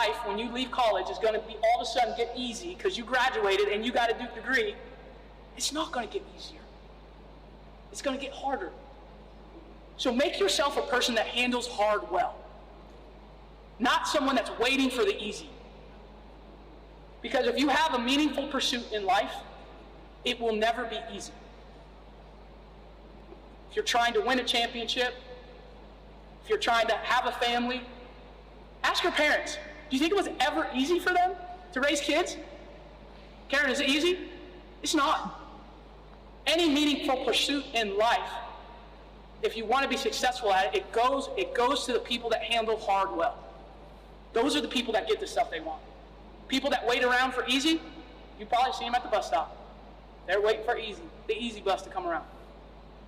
life when you leave college is going to be all of a sudden get easy because you graduated and you got a Duke degree, it's not going to get easier. It's going to get harder. So make yourself a person that handles hard well, not someone that's waiting for the easy. Because if you have a meaningful pursuit in life, it will never be easy. If you're trying to win a championship, if you're trying to have a family, ask your parents, do you think it was ever easy for them to raise kids? Karen, is it easy? It's not. Any meaningful pursuit in life, if you want to be successful at it, it goes to the people that handle hard well. Those are the people that get the stuff they want. People that wait around for easy, you probably see them at the bus stop. They're waiting for the easy bus to come around.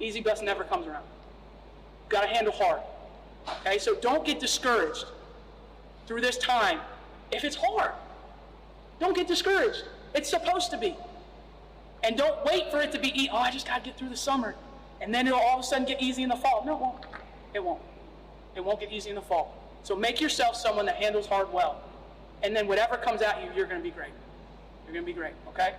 Easy bus never comes around. You've got to handle hard. Okay, so don't get discouraged through this time. If it's hard, don't get discouraged. It's supposed to be. And don't wait for it to be, I just got to get through the summer. And then it'll all of a sudden get easy in the fall. No, it won't. It won't. It won't get easy in the fall. So make yourself someone that handles hard well. And then whatever comes at you, you're going to be great. You're going to be great, okay?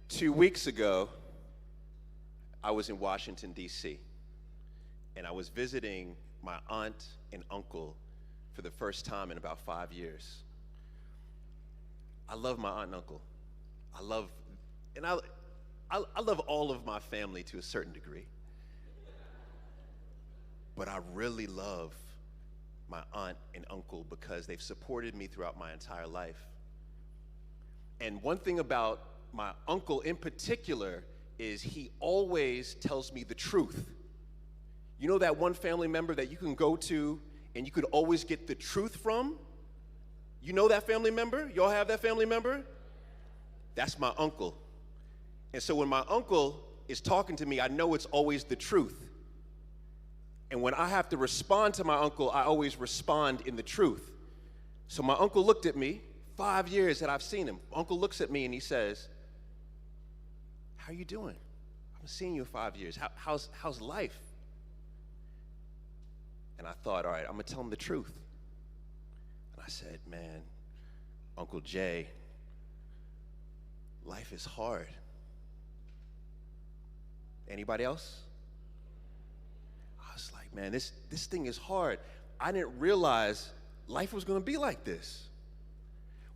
Two weeks ago, I was in Washington, D.C., and I was visiting my aunt and uncle for the first time in about 5 years. I love my aunt and uncle. I love all of my family to a certain degree. But I really love my aunt and uncle because they've supported me throughout my entire life. And one thing about my uncle in particular is he always tells me the truth. You know that one family member that you can go to and you could always get the truth from? You know that family member? Y'all have that family member? That's my uncle. And so when my uncle is talking to me, I know it's always the truth. And when I have to respond to my uncle, I always respond in the truth. So my uncle looked at me, 5 years that I've seen him. Uncle looks at me and he says, "How are you doing? I haven't seen you in 5 years. How's life?" And I thought, all right, I'm gonna tell him the truth. And I said, "Man, Uncle Jay, life is hard." Anybody else? I was like, man, this thing is hard. I didn't realize life was gonna be like this.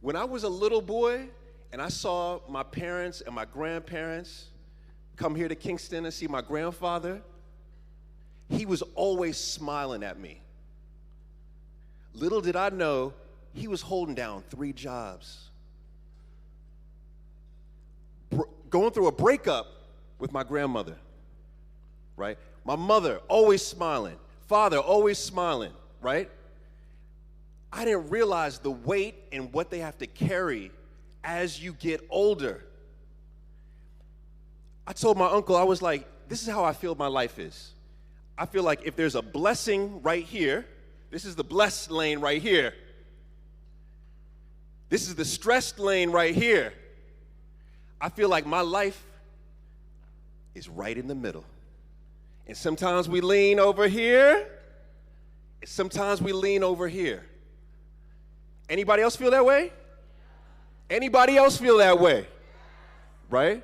When I was a little boy and I saw my parents and my grandparents come here to Kingston and see my grandfather, he was always smiling at me. Little did I know, he was holding down 3 jobs. Going through a breakup with my grandmother, right? My mother, always smiling. Father, always smiling, right? I didn't realize the weight and what they have to carry as you get older. I told my uncle, I was like, this is how I feel my life is. I feel like if there's a blessing right here, this is the blessed lane right here. This is the stressed lane right here. I feel like my life is right in the middle. And sometimes we lean over here, and sometimes we lean over here. Anybody else feel that way? Anybody else feel that way? Right?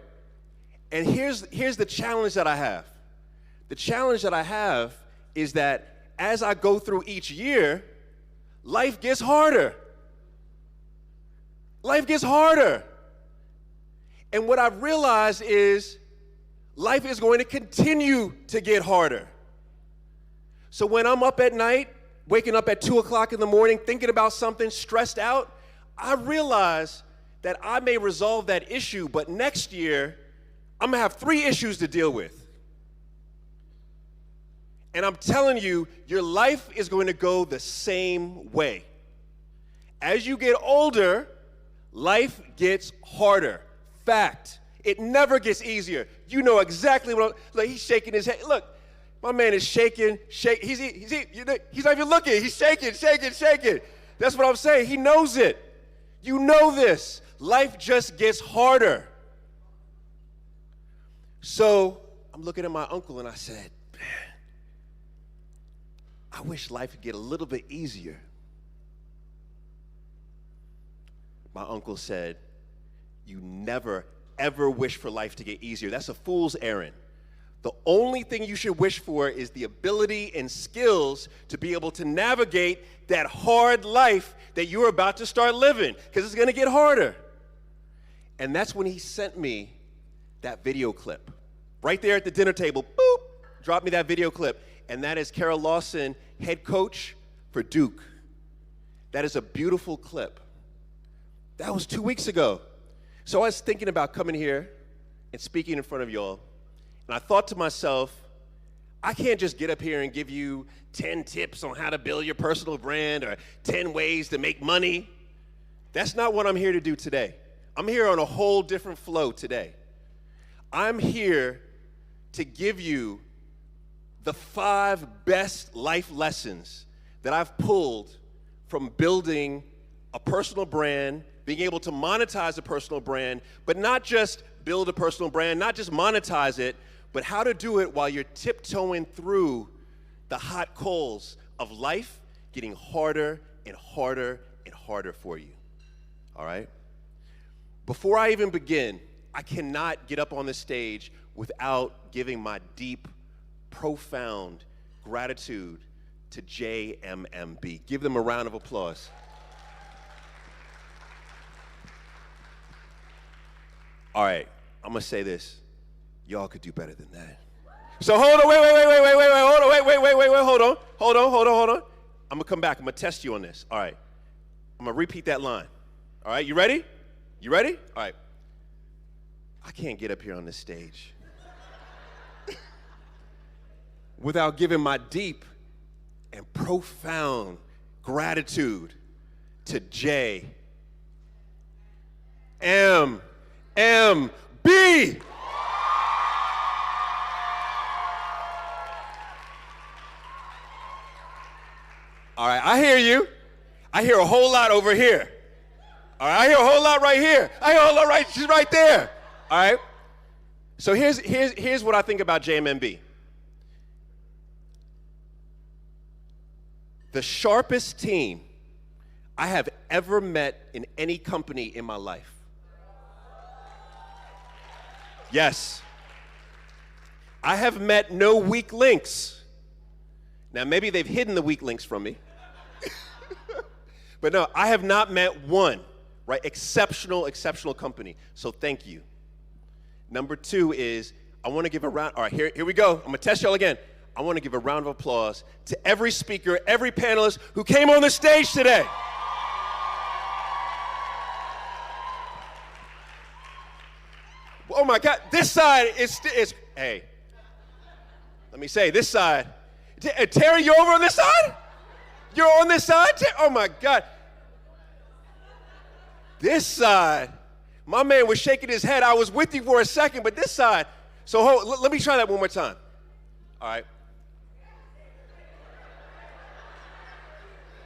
And here's the challenge that I have. The challenge that I have is that as I go through each year, life gets harder. Life gets harder. And what I've realized is life is going to continue to get harder. So when I'm up at night, waking up at 2 o'clock in the morning, thinking about something, stressed out, I realize that I may resolve that issue, but next year, I'm gonna have 3 issues to deal with. And I'm telling you, your life is going to go the same way. As you get older, life gets harder. Fact. It never gets easier. You know exactly what like he's shaking his head. Look, my man is shaking. He's not even looking. He's shaking. That's what I'm saying. He knows it. You know this. life just gets harder. So I'm looking at my uncle and I said, man, I wish life could get a little bit easier. My uncle said, you never, ever wish for life to get easier. That's a fool's errand. The only thing you should wish for is the ability and skills to be able to navigate that hard life that you're about to start living, because it's going to get harder. And that's when he sent me that video clip. Right there at the dinner table, boop, dropped me that video clip. And that is Carol Lawson, head coach for Duke. That is a beautiful clip. That was 2 weeks ago. So I was thinking about coming here and speaking in front of y'all. And I thought to myself, I can't just get up here and give you 10 tips on how to build your personal brand or 10 ways to make money. That's not what I'm here to do today. I'm here on a whole different flow today. I'm here to give you the 5 best life lessons that I've pulled from building a personal brand, being able to monetize a personal brand, but not just build a personal brand, not just monetize it, but how to do it while you're tiptoeing through the hot coals of life getting harder and harder and harder for you. All right? Before I even begin, I cannot get up on the stage without giving my deep, profound gratitude to JMMB. Give them a round of applause. All right, I'm gonna say this. Y'all could do better than that. So hold on, wait, hold on. I'm gonna come back, I'm gonna test you on this. All right, I'm gonna repeat that line. All right, you ready? You ready? All right. I can't get up here on this stage without giving my deep and profound gratitude to JMMB. All right, I hear you. I hear a whole lot over here. All right, I hear a whole lot right here. I hear a whole lot right, she's right there. All right. So here's what I think about JMMB. The sharpest team I have ever met in any company in my life. Yes. I have met no weak links. Now, maybe they've hidden the weak links from me. But no, I have not met one, right? Exceptional company. So thank you. Number 2 is, I want to give a round, all right, here we go. I'm going to test y'all again. I want to give a round of applause to every speaker, every panelist who came on the stage today. Oh my God, this side is hey, let me say, this side. Terry, you over on this side? You're on this side? Oh my God. This side, my man was shaking his head. I was with you for a second, but this side. So let me try that one more time. All right.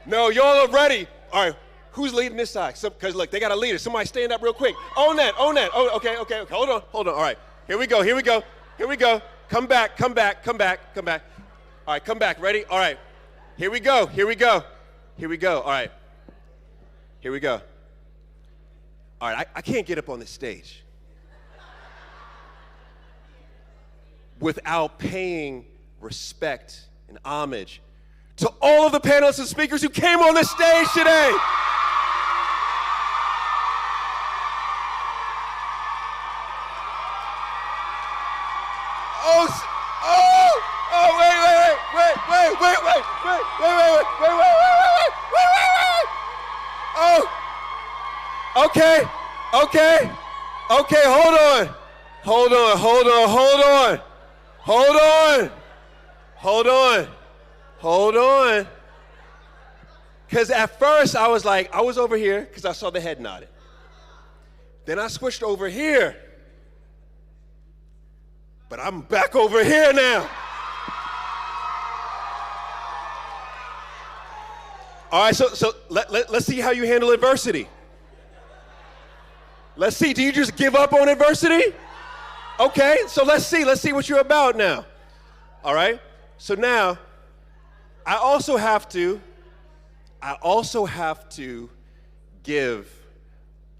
No, y'all are ready. All right. Who's leading this side? Because look, they got a leader. Somebody stand up real quick. Own that. Oh, okay. Hold on. All right. Here we go. Come back. All right, come back. Ready? All right. Here we go. All right. Here we go. All right, I can't get up on this stage without paying respect and homage to all of the panelists and speakers who came on the stage today. Okay, hold on. Because at first I was like, I was over here because I saw the head nodded. Then I switched over here. But I'm back over here now. All right, so let's see how you handle adversity. Let's see, do you just give up on adversity? Okay, so let's see what you're about now. All right, so now, I also have to give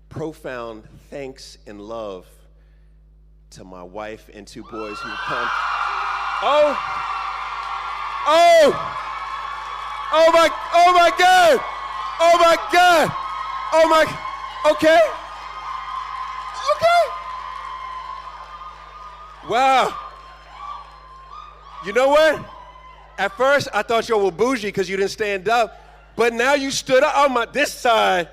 profound thanks and love to my wife and 2 boys who come. Oh my God, okay. Wow. You know what? At first, I thought y'all were bougie because you didn't stand up, but now you stood up on this side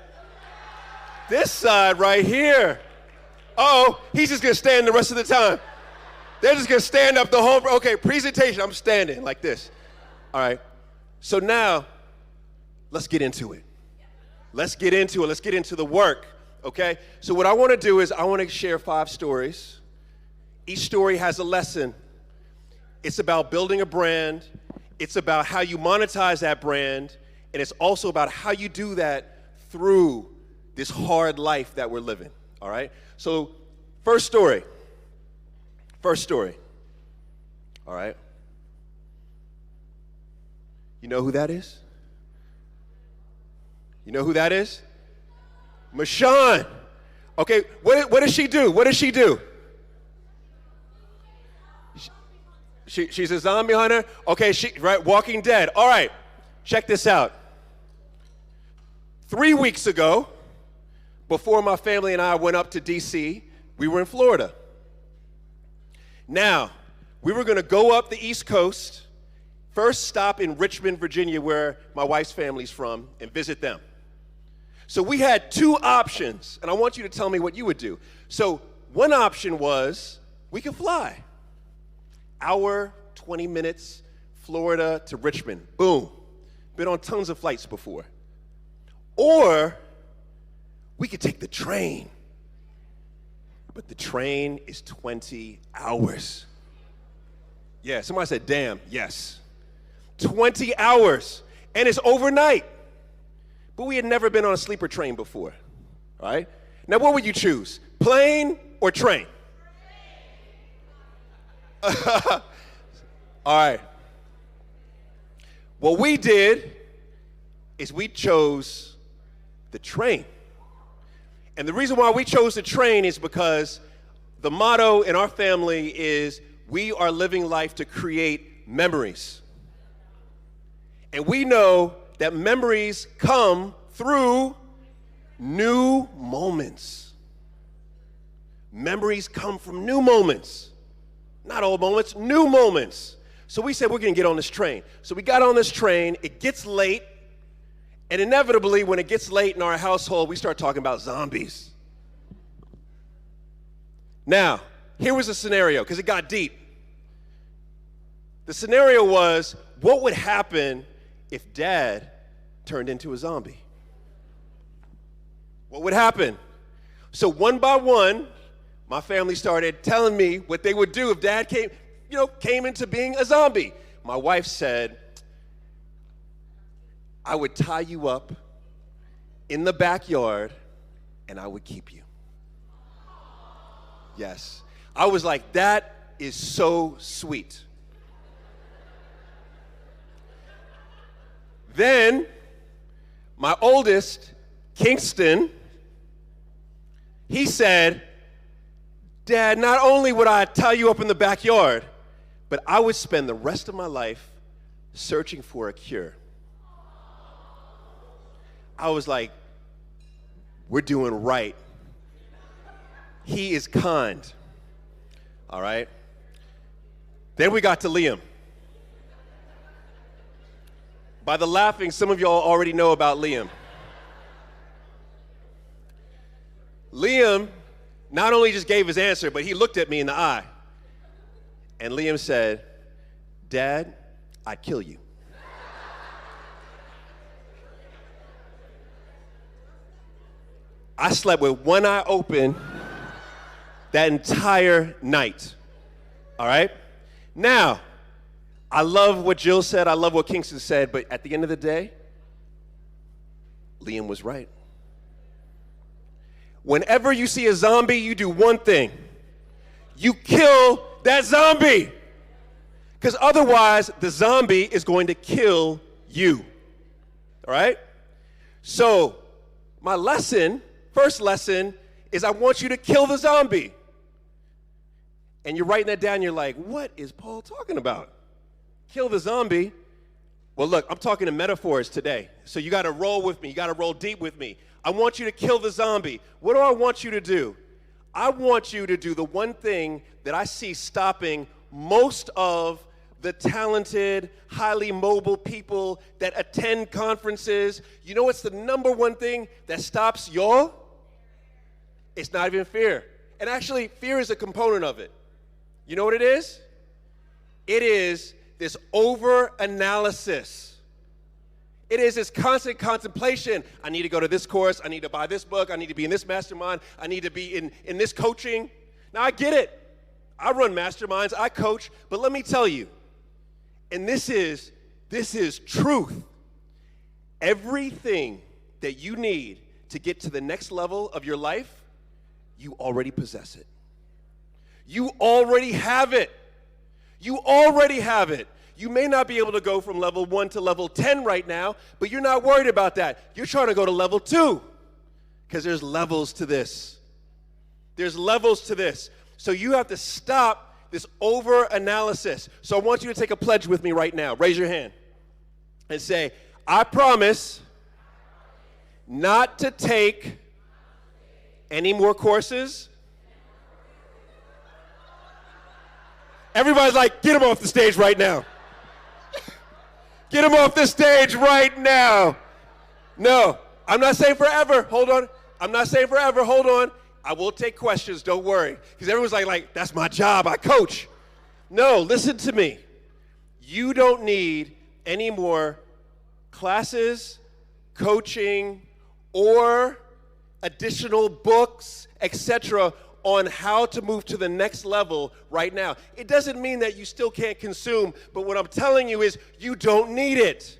right here. Uh-oh, he's just gonna stand the rest of the time. They're just gonna stand up the whole, okay, presentation, I'm standing like this. All right, so now, let's get into it. Let's get into the work, okay? So what I wanna do is I wanna share 5 stories. Each story has a lesson. It's about building a brand. It's about how you monetize that brand. And it's also about how you do that through this hard life that we're living, all right? So, first story, all right? You know who that is? You know who that is? Michonne. Okay, what does she do? What does she do? She's a zombie hunter? Okay, right, Walking Dead. All right, check this out. 3 weeks ago, before my family and I went up to DC, we were in Florida. Now, we were gonna go up the East Coast, first stop in Richmond, Virginia, where my wife's family's from, and visit them. So we had 2 options, and I want you to tell me what you would do. So one option was, we could fly. Hour, 20 minutes, Florida to Richmond, boom. Been on tons of flights before. Or we could take the train, but the train is 20 hours. Yeah, somebody said, damn, yes. 20 hours, and it's overnight. But we had never been on a sleeper train before, all right? Now, what would you choose, plane or train? All right. What we did is we chose the train. And the reason why we chose the train is because the motto in our family is we are living life to create memories. And we know that memories come through new moments. Memories come from new moments. Not old moments, new moments. So we said we're gonna get on this train. So we got on this train, it gets late, and inevitably when it gets late in our household, we start talking about zombies. Now, here was a scenario, because it got deep. The scenario was, what would happen if Dad turned into a zombie? What would happen? So one by one, my family started telling me what they would do if Dad came into being a zombie. My wife said, I would tie you up in the backyard and I would keep you. Yes. I was like, that is so sweet. Then, my oldest, Kingston, he said, Dad, not only would I tie you up in the backyard, but I would spend the rest of my life searching for a cure. I was like, we're doing right. He is kind. All right? Then we got to Liam. By the laughing, some of y'all already know about Liam. Liam not only just gave his answer, but he looked at me in the eye. And Liam said, Dad, I'd kill you. I slept with one eye open that entire night. All right? Now, I love what Jill said, I love what Kingston said, but at the end of the day, Liam was right. Whenever you see a zombie, you do one thing. You kill that zombie. Because otherwise, the zombie is going to kill you. All right? So, my first lesson, is I want you to kill the zombie. And you're writing that down, you're like, what is Paul talking about? Kill the zombie? Well, look, I'm talking in metaphors today. So you got to roll with me. You got to roll deep with me. I want you to kill the zombie. What do I want you to do? I want you to do the one thing that I see stopping most of the talented, highly mobile people that attend conferences. You know what's the number one thing that stops y'all? It's not even fear. And actually, fear is a component of it. You know what it is? It is this over-analysis. It is this constant contemplation. I need to go to this course. I need to buy this book. I need to be in this mastermind. I need to be in this coaching. Now, I get it. I run masterminds. I coach. But let me tell you, and this is truth. Everything that you need to get to the next level of your life, you already possess it. You already have it. You already have it. You may not be able to go from level 1 to level 10 right now, but you're not worried about that. You're trying to go to level 2 because there's levels to this. There's levels to this. So you have to stop this over-analysis. So I want you to take a pledge with me right now. Raise your hand and say, I promise not to take any more courses. Everybody's like, get him off the stage right now. Get him off the stage right now. No, I'm not saying forever. Hold on. I'm not saying forever. Hold on. I will take questions. Don't worry. Because everyone's like, that's my job. I coach. No, listen to me. You don't need any more classes, coaching, or additional books, etc., on how to move to the next level right now. It doesn't mean that you still can't consume, but what I'm telling you is you don't need it.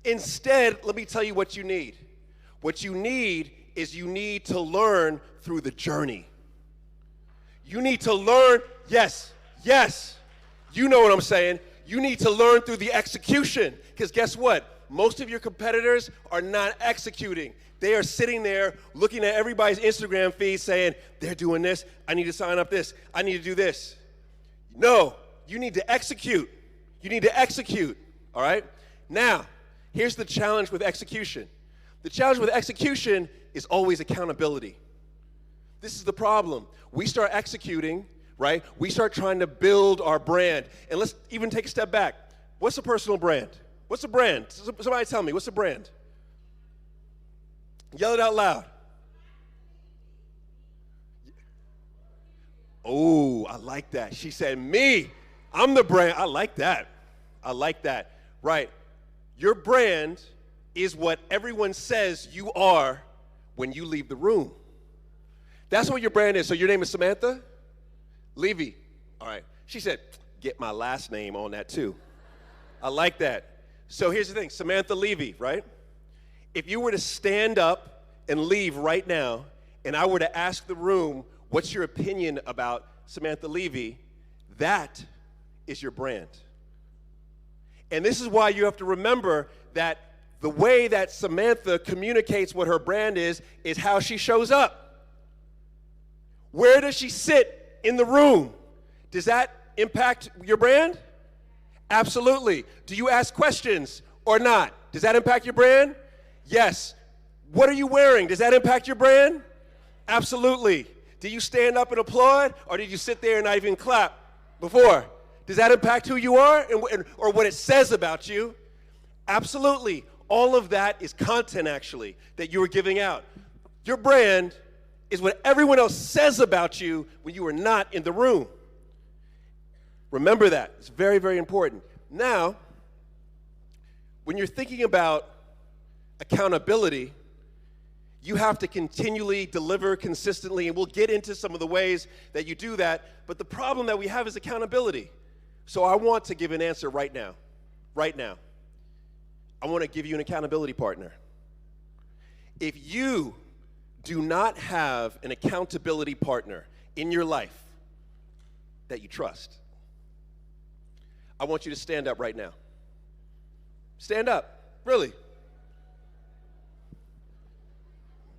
Instead, let me tell you what you need. What you need is you need to learn through the journey. You need to learn, yes, you know what I'm saying. You need to learn through the execution, because guess what? Most of your competitors are not executing. They are sitting there looking at everybody's Instagram feed saying, they're doing this, I need to sign up this, I need to do this. No, you need to execute. You need to execute, all right? Now, here's the challenge with execution. The challenge with execution is always accountability. This is the problem. We start executing, right? We start trying to build our brand. And let's even take a step back. What's a personal brand? What's a brand? Somebody tell me, what's a brand? Yell it out loud. Oh, I like that. She said, me, I'm the brand. I like that. I like that. Right. Your brand is what everyone says you are when you leave the room. That's what your brand is. So your name is Samantha Levy. All right. She said, get my last name on that too. I like that. So here's the thing, Samantha Levy, right? If you were to stand up and leave right now, and I were to ask the room, what's your opinion about Samantha Levy? That is your brand. And this is why you have to remember that the way that Samantha communicates what her brand is how she shows up. Where does she sit in the room? Does that impact your brand? Absolutely. Do you ask questions or not? Does that impact your brand? Yes. What are you wearing? Does that impact your brand? Absolutely. Do you stand up and applaud, or did you sit there and not even clap before? Does that impact who you are or what it says about you? Absolutely. All of that is content, actually, that you are giving out. Your brand is what everyone else says about you when you are not in the room. Remember that. It's very, very important. Now, when you're thinking about accountability, you have to continually deliver consistently, and we'll get into some of the ways that you do that, but the problem that we have is accountability. So I want to give an answer right now. Right now. I want to give you an accountability partner. If you do not have an accountability partner in your life that you trust, I want you to stand up right now. Stand up, really.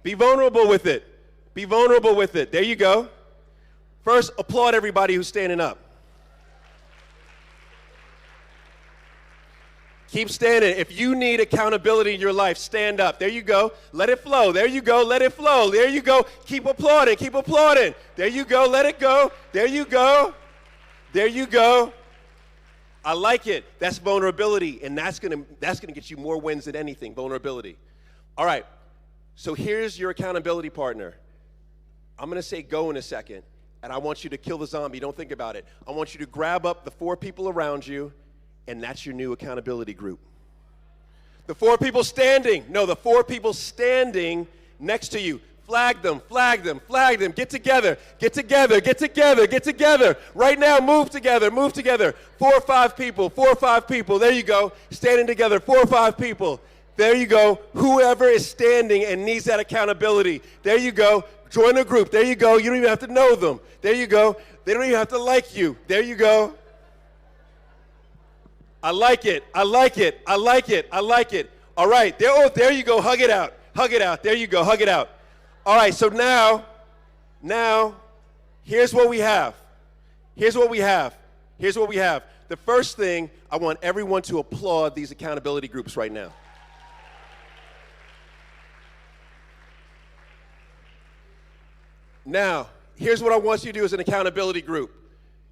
Be vulnerable with it. Be vulnerable with it. There you go. First, applaud everybody who's standing up. Keep standing. If you need accountability in your life, stand up. There you go. Let it flow. There you go. Let it flow. There you go. Keep applauding. Keep applauding. There you go. Let it go. There you go. There you go. I like it. That's vulnerability, and that's gonna get you more wins than anything. Vulnerability. All right. So here's your accountability partner. I'm gonna say go in a second, and I want you to kill the zombie. Don't think about it. I want you to grab up the 4 people around you, and that's your new accountability group. The 4 people standing. No, the 4 people standing next to you. Flag them, flag them, flag them. Get together, get together, get together, get together. Right now, move together, move together. 4 or 5 people, 4 or 5 people. There you go. Standing together, 4 or 5 people. There you go. Whoever is standing and needs that accountability. There you go. Join a group. There you go. You don't even have to know them. There you go. They don't even have to like you. There you go. I like it. I like it. I like it. I like it. All right. There you go. Hug it out. Hug it out. There you go. Hug it out. All right. So now, here's what we have. Here's what we have. Here's what we have. The first thing, I want everyone to applaud these accountability groups right now. Now, here's what I want you to do as an accountability group.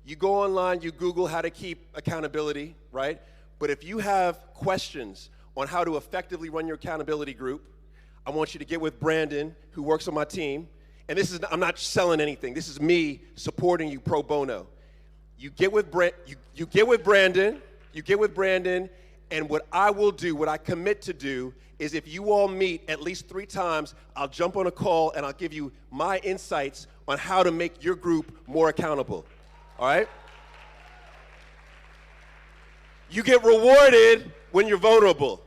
You go online, you Google how to keep accountability, right? But if you have questions on how to effectively run your accountability group, I want you to get with Brandon, who works on my team. And I'm not selling anything. This is me supporting you pro bono. You get with Brandon, and what I will do, what I commit to do, is if you all meet at least 3 times, I'll jump on a call and I'll give you my insights on how to make your group more accountable. All right? You get rewarded when you're vulnerable.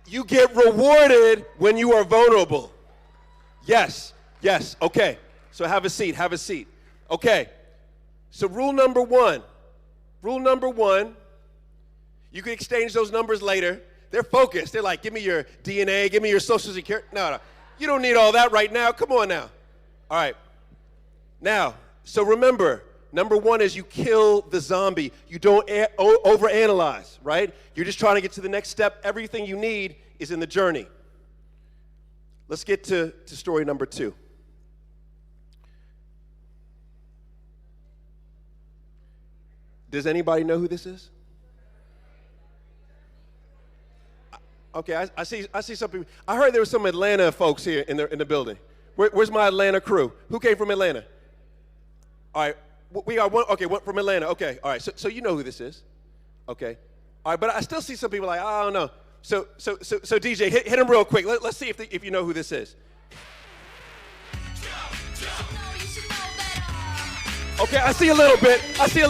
You get rewarded when you are vulnerable. Yes, yes, okay. So have a seat, have a seat. Okay, so rule number one, you can exchange those numbers later. They're focused. They're like, give me your DNA, give me your social security. No, you don't need all that right now. Come on now. All right. Now, so remember, number 1 is you kill the zombie. You don't overanalyze, right? You're just trying to get to the next step. Everything you need is in the journey. Let's get to story number 2. Does anybody know who this is? Okay, I see some people. I heard there were some Atlanta folks here in the building. Where's my Atlanta crew? Who came from Atlanta? All right, we got one. Okay, one from Atlanta. Okay, all right. So you know who this is? Okay, all right. But I still see some people like, I don't know. So DJ, hit him real quick. Let's see if you know who this is. Okay, I see a little bit. Okay,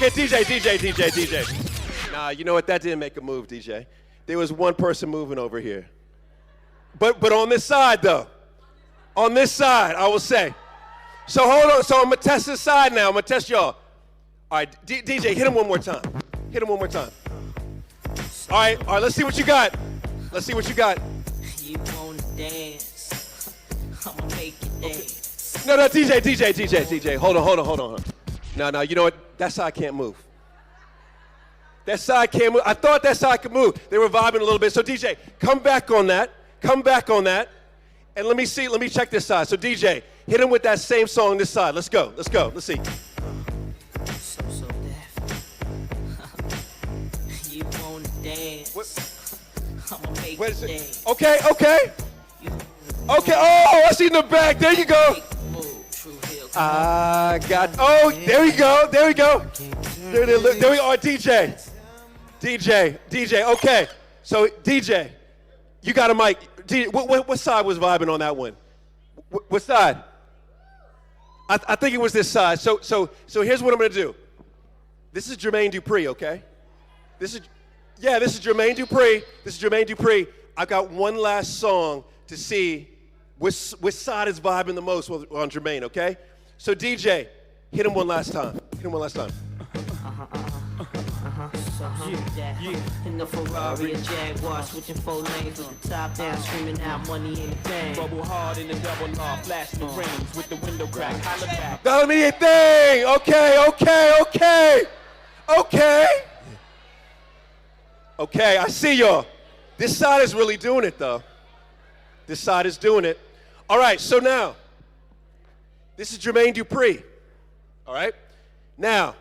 DJ. Nah, you know what? That didn't make a move, DJ. There was one person moving over here. But on this side, though. On this side, I will say. So hold on. So I'm going to test this side now. I'm going to test y'all. All right, DJ, hit him one more time. All right, let's see what you got. You want to dance? I'm going to make you dance. No, DJ. Hold on. No, you know what? That side can't move. That side can't move. I thought that side could move. They were vibing a little bit. So DJ, come back on that. And let me check this side. So DJ, hit him with that same song this side. Let's go. Let's see. So deaf. You wanna dance? I'ma make you dance. Okay. Oh, I see in the back. There you go. I got. Oh, there we go. There we go. DJ. Okay. So DJ, you got a mic. What side was vibing on that one? What side? I think it was this side. So here's what I'm gonna do. This is Jermaine Dupri, okay? This is Jermaine Dupri. I've got one last song to see Which side is vibing the most on Jermaine, okay? So DJ, hit him one last time. Hit him one last time. In the Ferrari and Jaguar, switching 4 lanes with the top down, screaming out money in the bank. Bubble hard in the double law, flashing the rings with the window crack, holla back. That'll be a thing. Okay. Okay, I see y'all. This side is really doing it, though. This side is doing it. All right, so now, this is Jermaine Dupri. All right? Now,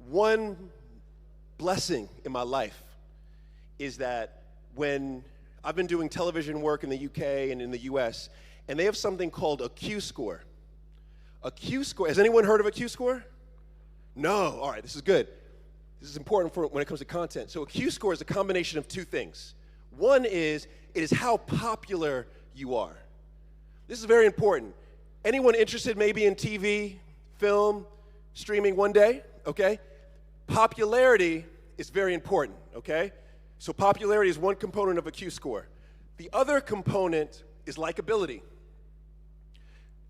one blessing in my life is that when I've been doing television work in the UK and in the US, and they have something called a Q-score. A Q-score, has anyone heard of a Q-score? No, all right, this is good. This is important for when it comes to content. So a Q-score is a combination of two things. One is, it is how popular you are. This is very important. Anyone interested maybe in TV, film, streaming one day, okay? Popularity is very important, okay? So popularity is one component of a Q-score. The other component is likability.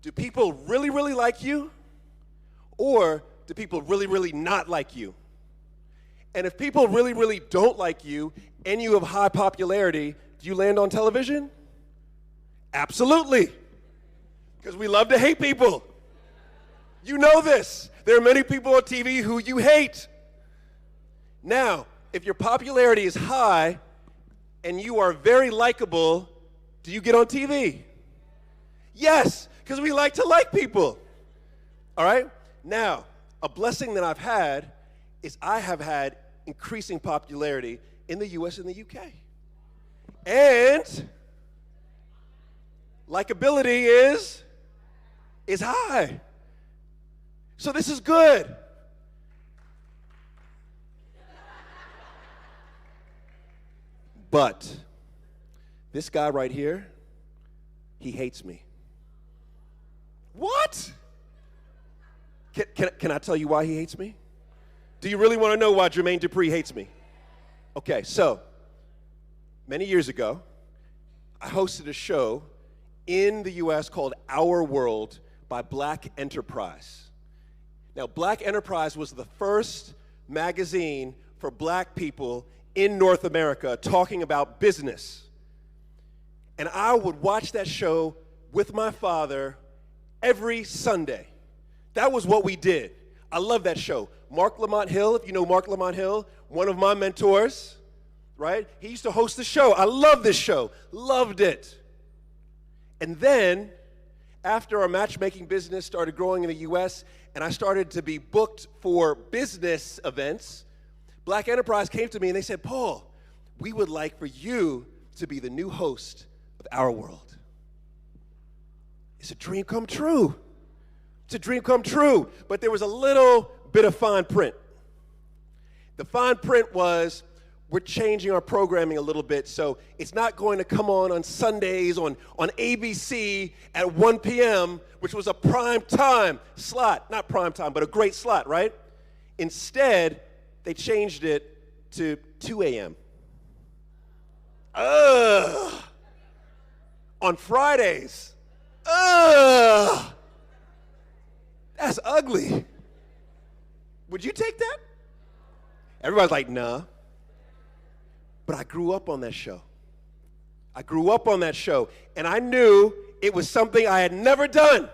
Do people really, really like you? Or do people really, really not like you? And if people really, really don't like you and you have high popularity, do you land on television? Absolutely. Because we love to hate people. You know this. There are many people on TV who you hate. Now, if your popularity is high and you are very likable, do you get on TV? Yes, because we like to like people. All right? Now, a blessing that I've had is I have had increasing popularity in the US and the UK. And likability is high. So this is good. But this guy right here, he hates me. What? Can I tell you why he hates me? Do you really want to know why Jermaine Dupri hates me? Okay, so many years ago, I hosted a show in the US called Our World by Black Enterprise. Now, Black Enterprise was the first magazine for black people in North America talking about business. And I would watch that show with my father every Sunday. That was what we did. I love that show. Mark Lamont Hill, if you know Mark Lamont Hill, one of my mentors, right? He used to host the show. I love this show. Loved it. And then, after our matchmaking business started growing in the US, and I started to be booked for business events, Black Enterprise came to me and they said, Paul, we would like for you to be the new host of Our World. It's a dream come true. It's a dream come true. But there was a little bit of fine print. The fine print was, we're changing our programming a little bit, so it's not going to come on Sundays on ABC at 1 p.m., which was a prime time slot. Not prime time, but a great slot, right? Instead, they changed it to 2 a.m. On Fridays. That's ugly. Would you take that? Everybody's like, nah. But I grew up on that show. I grew up on that show, and I knew it was something I had never done.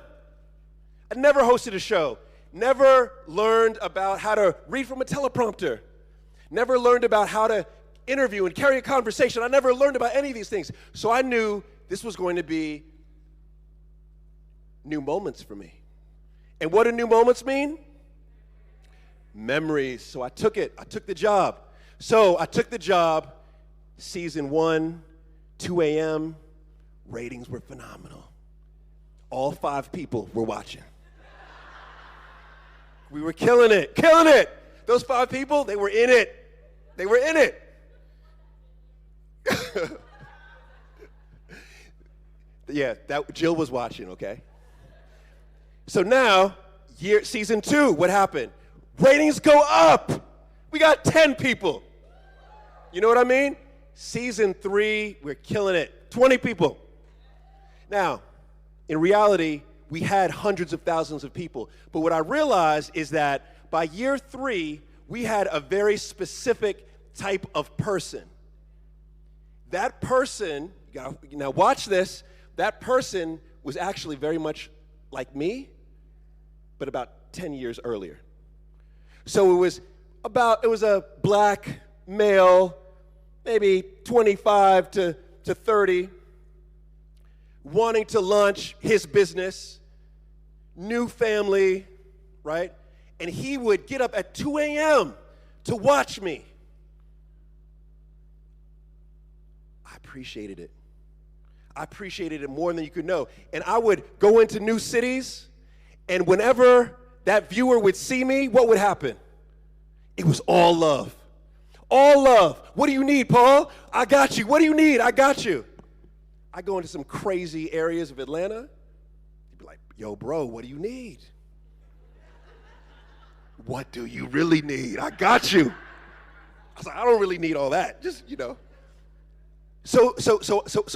I never hosted a show, never learned about how to read from a teleprompter, never learned about how to interview and carry a conversation. I never learned about any of these things. So I knew this was going to be new moments for me. And what do new moments mean? Memories. So I took it. I took the job. So I took the job. Season 1, 2 a.m., ratings were phenomenal. All 5 people were watching. We were killing it, killing it. Those 5 people, they were in it. They were in it. Yeah, Jill was watching, okay? So now, season 2, what happened? Ratings go up. We got 10 people. You know what I mean? Season 3, we're killing it. 20 people. Now, in reality, we had hundreds of thousands of people. But what I realized is that by year 3, we had a very specific type of person. That person, now watch this, that person was actually very much like me, but about 10 years earlier. So it was a black male, maybe 25 to 30, wanting to launch his business, new family, right? And he would get up at 2 a.m. to watch me. I appreciated it. I appreciated it more than you could know. And I would go into new cities, and whenever that viewer would see me, what would happen? It was all love. All love. What do you need, Paul? I got you. What do you need? I got you. I go into some crazy areas of Atlanta. You'd be like, yo, bro, what do you need? What do you really need? I got you. I was like, I don't really need all that. Just, you know. So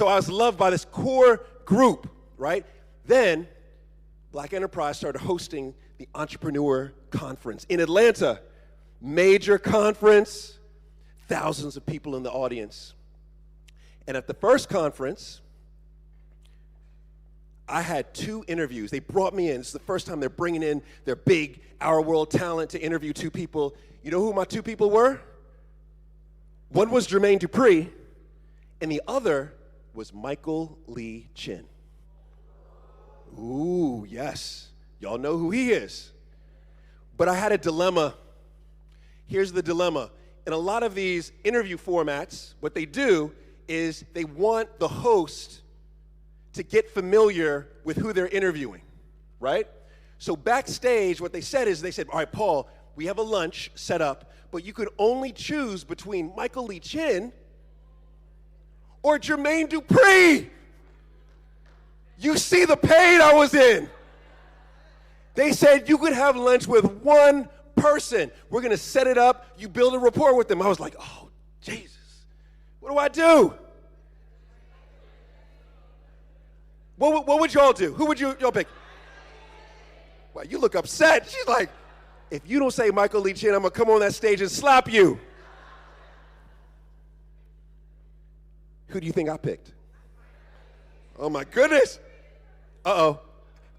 I was loved by this core group, right? Then Black Enterprise started hosting the Entrepreneur Conference in Atlanta. Major conference, thousands of people in the audience. And at the first conference, I had 2 interviews. They brought me in. It's the first time they're bringing in their big Our World talent to interview 2 people. You know who my 2 people were? One was Jermaine Dupri, and the other was Michael Lee Chin. Ooh, yes. Y'all know who he is. But I had a dilemma. Here's the dilemma. In a lot of these interview formats, what they do is they want the host to get familiar with who they're interviewing, right? So backstage, what they said, all right, Paul, we have a lunch set up, but you could only choose between Michael Lee Chin or Jermaine Dupri. You see the pain I was in. They said you could have lunch with one person. We're going to set it up. You build a rapport with them. I was like, oh, Jesus. What do I do? What would y'all do? Who would y'all pick? Well, you look upset. She's like, if you don't say Michael Lee Chin, I'm going to come on that stage and slap you. Who do you think I picked? Oh, my goodness. Uh-oh.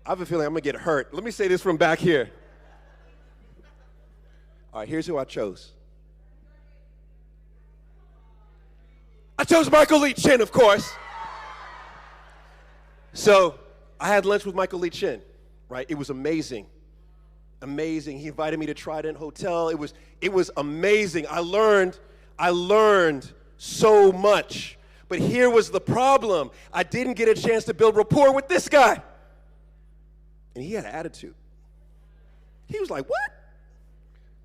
I have a feeling I'm going to get hurt. Let me say this from back here. All right, here's who I chose. I chose Michael Lee Chin, of course. So I had lunch with Michael Lee Chin, right? It was amazing. Amazing. He invited me to Trident Hotel. It was amazing. I learned so much. But here was the problem. I didn't get a chance to build rapport with this guy. And he had an attitude. He was like, what?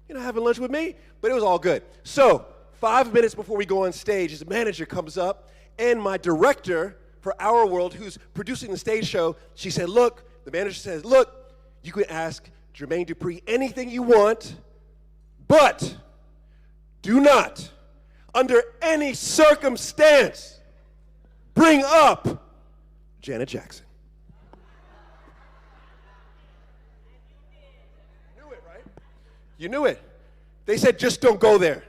You're not having lunch with me? But it was all good. So 5 minutes before we go on stage, his manager comes up, and my director for Our World, who's producing the stage show, she said, look, the manager says, look, you can ask Jermaine Dupri anything you want, but do not, under any circumstance, bring up Janet Jackson. You knew it, right? You knew it. They said, just don't go there.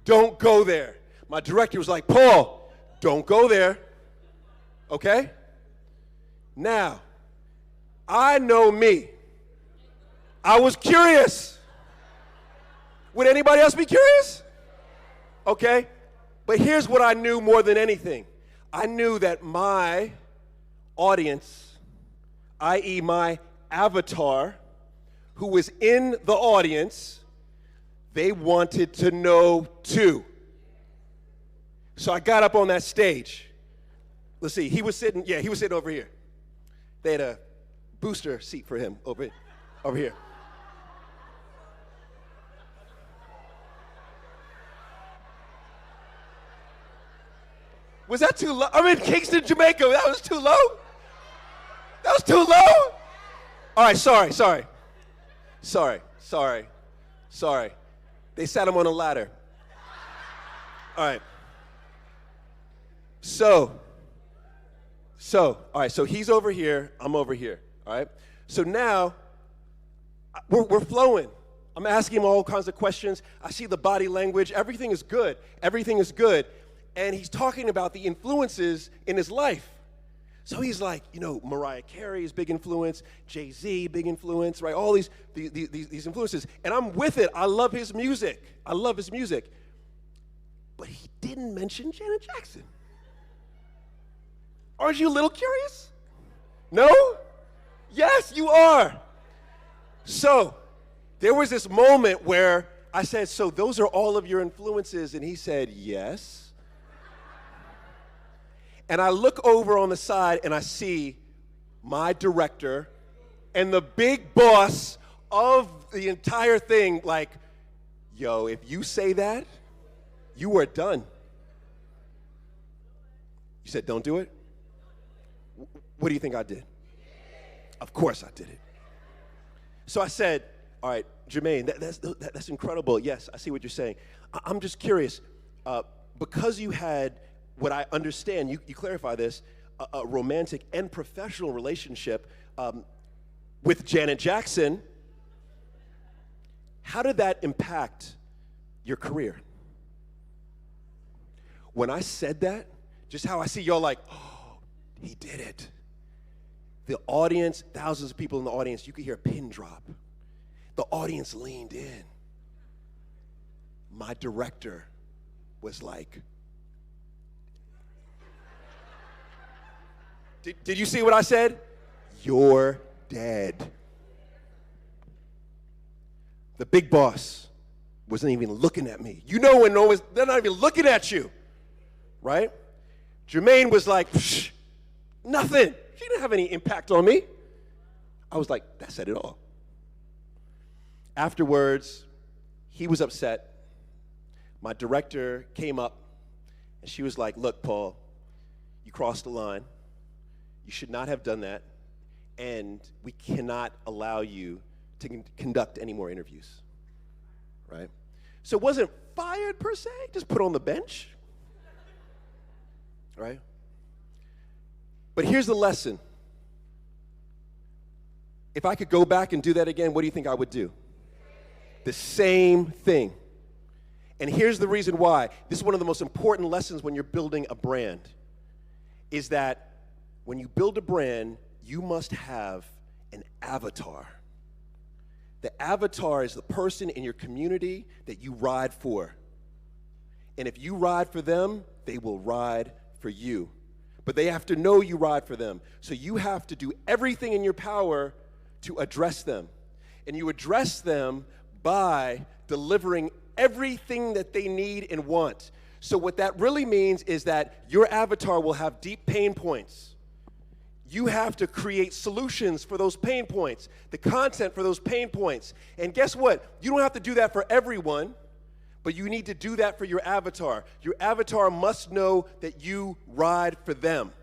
Don't go there. My director was like, Paul, don't go there. Okay? Now, I know me. I was curious. Would anybody else be curious? Okay? But here's what I knew more than anything. I knew that my audience, i.e. my avatar, who was in the audience, they wanted to know too. So I got up on that stage. Let's see, he was sitting over here. They had a booster seat for him over here. Was that too low? I'm in Kingston, Jamaica. That was too low? That was too low? All right, sorry. They sat him on a ladder. All right. So, So, all right, so he's over here, I'm over here, all right? So now, we're flowing. I'm asking him all kinds of questions. I see the body language. Everything is good. Everything is good. And he's talking about the influences in his life. So he's like, Mariah Carey is big influence, Jay-Z, big influence, right? All these influences. And I'm with it. I love his music. But he didn't mention Janet Jackson. Aren't you a little curious? No? Yes, you are. So there was this moment where I said, so those are all of your influences? And he said, yes. And I look over on the side and I see my director and the big boss of the entire thing like, yo, if you say that, you are done. You said, don't do it? What do you think I did? Of course I did it. So I said, all right, Jermaine, that's incredible. Yes, I see what you're saying. I'm just curious, because you had what I understand, you clarify this, a romantic and professional relationship with Janet Jackson, how did that impact your career? When I said that, just how I see y'all like, oh, he did it. The audience, thousands of people in the audience, you could hear a pin drop. The audience leaned in. My director was like, Did you see what I said? You're dead. The big boss wasn't even looking at me. When they're not even looking at you, right? Jermaine was like, nothing. She didn't have any impact on me. I was like, that said it all. Afterwards, he was upset. My director came up, and she was like, look, Paul, you crossed the line. You should not have done that, and we cannot allow you to conduct any more interviews, right? So it wasn't fired per se, just put on the bench, right? But here's the lesson. If I could go back and do that again, what do you think I would do? The same thing. And here's the reason why. This is one of the most important lessons when you're building a brand, is that when you build a brand, you must have an avatar. The avatar is the person in your community that you ride for. And if you ride for them, they will ride for you. But they have to know you ride for them. So you have to do everything in your power to address them. And you address them by delivering everything that they need and want. So what that really means is that your avatar will have deep pain points. You have to create solutions for those pain points, the content for those pain points. And guess what? You don't have to do that for everyone, but you need to do that for your avatar. Your avatar must know that you ride for them.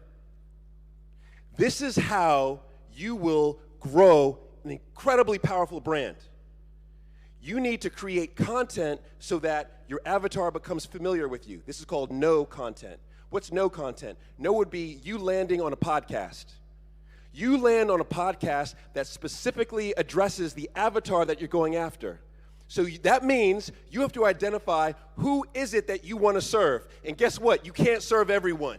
This is how you will grow an incredibly powerful brand. You need to create content so that your avatar becomes familiar with you. This is called know content. What's know content? Know would be you landing on a podcast. You land on a podcast that specifically addresses the avatar that you're going after. So that means you have to identify who is it that you want to serve. And guess what? You can't serve everyone.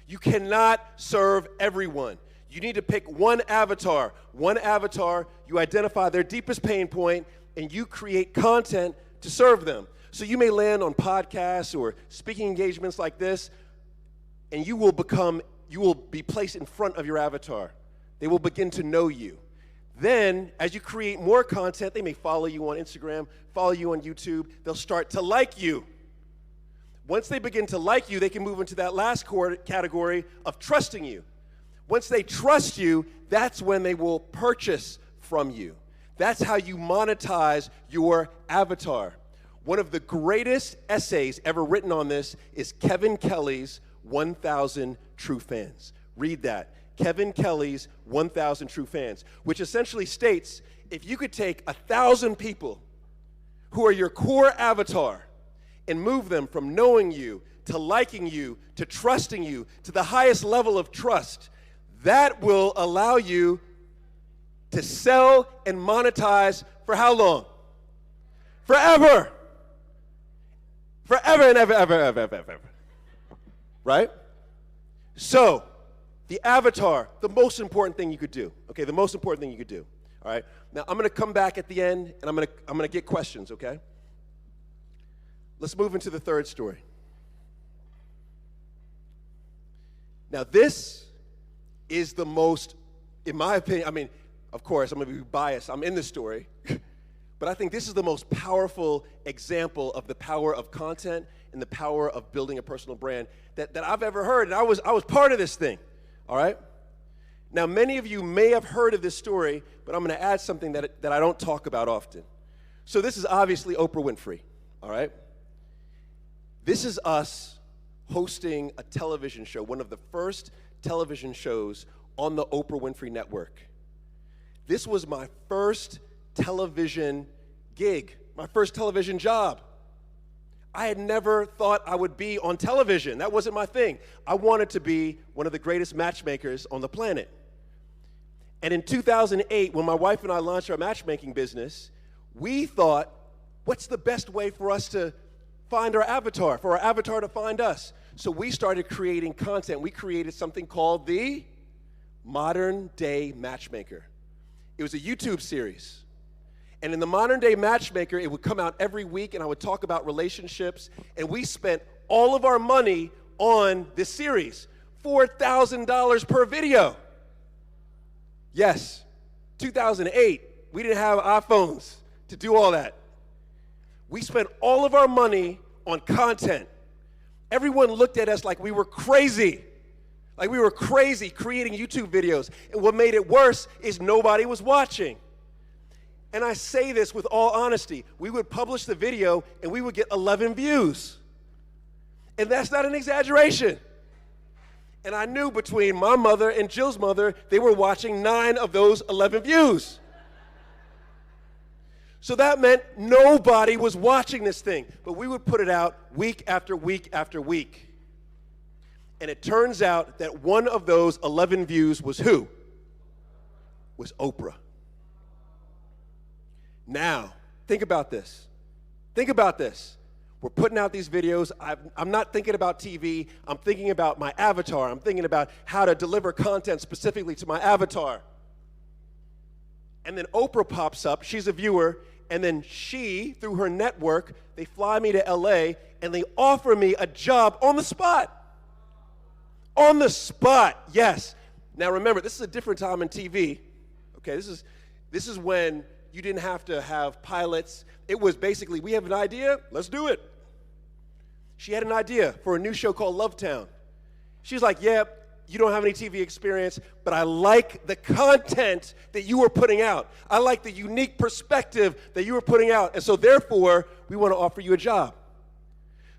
You cannot serve everyone. You need to pick one avatar. One avatar, you identify their deepest pain point, and you create content to serve them. So you may land on podcasts or speaking engagements like this, and you will be placed in front of your avatar. They will begin to know you. Then, as you create more content, they may follow you on Instagram, follow you on YouTube. They'll start to like you. Once they begin to like you, they can move into that last category of trusting you. Once they trust you, that's when they will purchase from you. That's how you monetize your avatar. One of the greatest essays ever written on this is Kevin Kelly's 1,000 True Fans. Read that. Kevin Kelly's 1,000 True Fans, which essentially states if you could take 1,000 people who are your core avatar and move them from knowing you to liking you, to trusting you, to the highest level of trust, that will allow you to sell and monetize for how long? Forever. Forever and ever, ever, ever, ever, ever. Right? So, the avatar, the most important thing you could do. Okay, the most important thing you could do. All right? Now, I'm going to come back at the end, and I'm going to get questions, okay? Let's move into the third story. Now, this is the most, in my opinion, I mean, of course, I'm going to be biased. I'm in the story. But I think this is the most powerful example of the power of content and the power of building a personal brand that I've ever heard. And I was part of this thing, all right? Now, many of you may have heard of this story, but I'm going to add something that I don't talk about often. So this is obviously Oprah Winfrey, all right? This is us hosting a television show, one of the first television shows on the Oprah Winfrey Network. This was my first television gig, my first television job. I had never thought I would be on television. That wasn't my thing. I wanted to be one of the greatest matchmakers on the planet. And in 2008, when my wife and I launched our matchmaking business, we thought, what's the best way for us to find our avatar, for our avatar to find us? So we started creating content. We created something called the Modern Day Matchmaker. It was a YouTube series. And in the Modern Day Matchmaker, it would come out every week, and I would talk about relationships. And we spent all of our money on this series, $4,000 per video. Yes, 2008, we didn't have iPhones to do all that. We spent all of our money on content. Everyone looked at us like we were crazy. Like we were crazy creating YouTube videos. And what made it worse is nobody was watching. And I say this with all honesty. We would publish the video and we would get 11 views. And that's not an exaggeration. And I knew between my mother and Jill's mother, they were watching 9 of those 11 views. So that meant nobody was watching this thing. But we would put it out week after week after week. And it turns out that one of those 11 views was who? Was Oprah. Now, think about this. Think about this. We're putting out these videos. I'm not thinking about TV. I'm thinking about my avatar. I'm thinking about how to deliver content specifically to my avatar. And then Oprah pops up. She's a viewer. And then she, through her network, they fly me to LA and they offer me a job on the spot. On the spot, yes. Now remember, this is a different time in TV. Okay, this is when you didn't have to have pilots. It was basically, we have an idea, let's do it. She had an idea for a new show called Lovetown. She's like, yeah, you don't have any TV experience, but I like the content that you were putting out. I like the unique perspective that you were putting out. And so therefore, we want to offer you a job.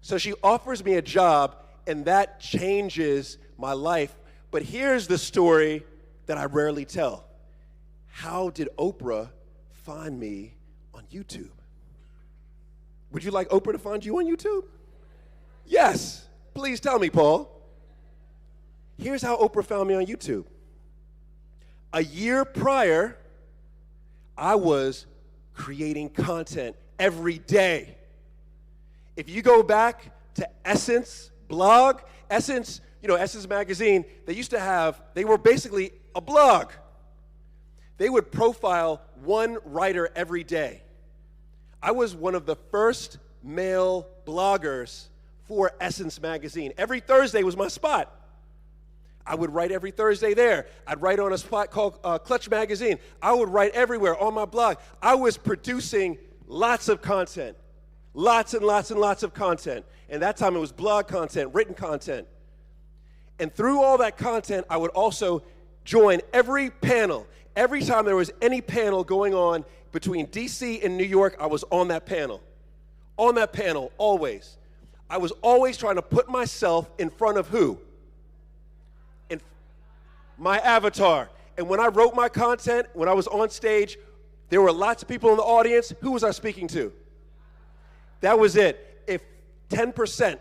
So she offers me a job, and that changes my life. But here's the story that I rarely tell. How did Oprah find me on YouTube? Would you like Oprah to find you on YouTube? Yes. Please tell me, Paul. Here's how Oprah found me on YouTube. A year prior, I was creating content every day. If you go back to Essence blog, Essence, Essence magazine, they were basically a blog. They would profile one writer every day. I was one of the first male bloggers for Essence magazine. Every Thursday was my spot. I would write every Thursday there. I'd write on a spot called Clutch Magazine. I would write everywhere on my blog. I was producing lots of content, lots and lots and lots of content. And that time it was blog content, written content. And through all that content, I would also join every panel. Every time there was any panel going on between DC and New York, I was on that panel. On that panel, always. I was always trying to put myself in front of who? My avatar. And when I wrote my content, when I was on stage, there were lots of people in the audience. Who was I speaking to? That was it. If 10%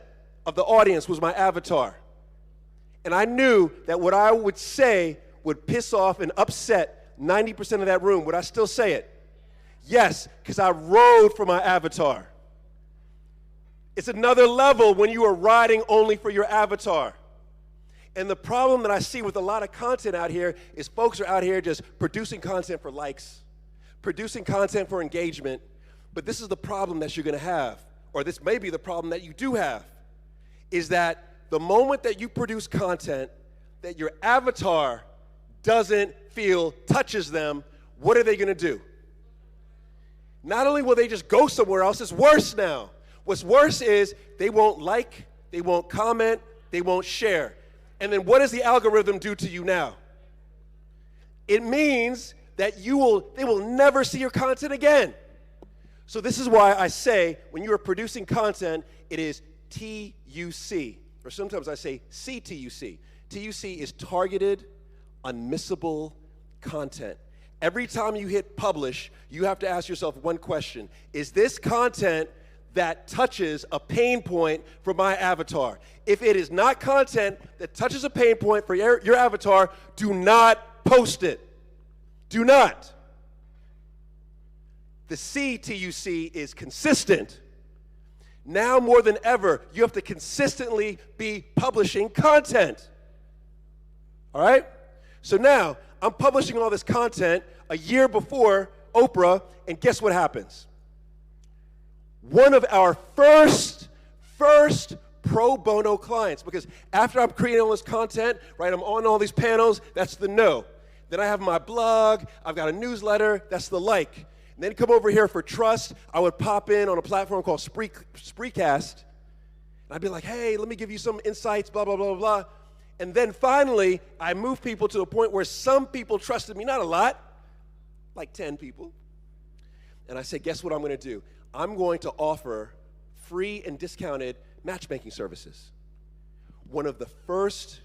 of the audience was my avatar. And I knew that what I would say would piss off and upset 90% of that room. Would I still say it? Yes, because I rode for my avatar. It's another level when you are riding only for your avatar. And the problem that I see with a lot of content out here is folks are out here just producing content for likes, producing content for engagement, but this is the problem that you're gonna have, or this may be the problem that you do have, is that the moment that you produce content that your avatar doesn't feel touches them, what are they gonna do? Not only will they just go somewhere else, it's worse now. What's worse is they won't like, they won't comment, they won't share. And then what does the algorithm do to you now? It means that they will never see your content again. So this is why I say when you are producing content, it is TUC, or sometimes I say CTUC. TUC is targeted, unmissable content. Every time you hit publish, you have to ask yourself one question. Is this content that touches a pain point for my avatar? If it is not content that touches a pain point for your avatar, do not post it. Do not. The CTUC is consistent. Now more than ever, you have to consistently be publishing content. All right? So now, I'm publishing all this content a year before Oprah, and guess what happens? One of our first pro bono clients, because after I'm creating all this content, right, I'm on all these panels, that's the no. Then I have my blog, I've got a newsletter, that's the like. And then come over here for trust, I would pop in on a platform called Spreecast, and I'd be like, hey, let me give you some insights, blah, blah, blah, blah. And then finally, I moved people to a point where some people trusted me, not a lot, like 10 people. And I said, guess what I'm gonna do? I'm going to offer free and discounted matchmaking services. One of the first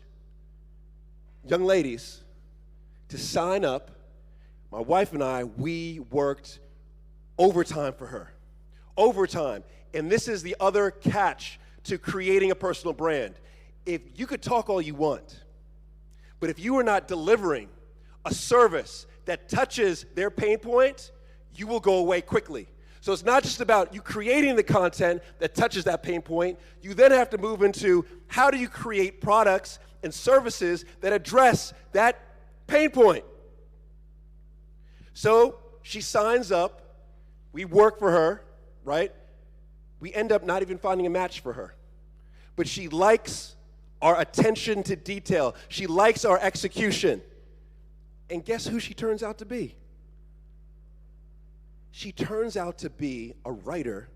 young ladies to sign up, my wife and I, we worked overtime for her. Overtime. And this is the other catch to creating a personal brand. If you could talk all you want, but if you are not delivering a service that touches their pain point, you will go away quickly. So it's not just about you creating the content that touches that pain point. You then have to move into how do you create products and services that address that pain point. So she signs up. We work for her, right? We end up not even finding a match for her. But she likes our attention to detail. She likes our execution. And guess who she turns out to be? She turns out to be a writer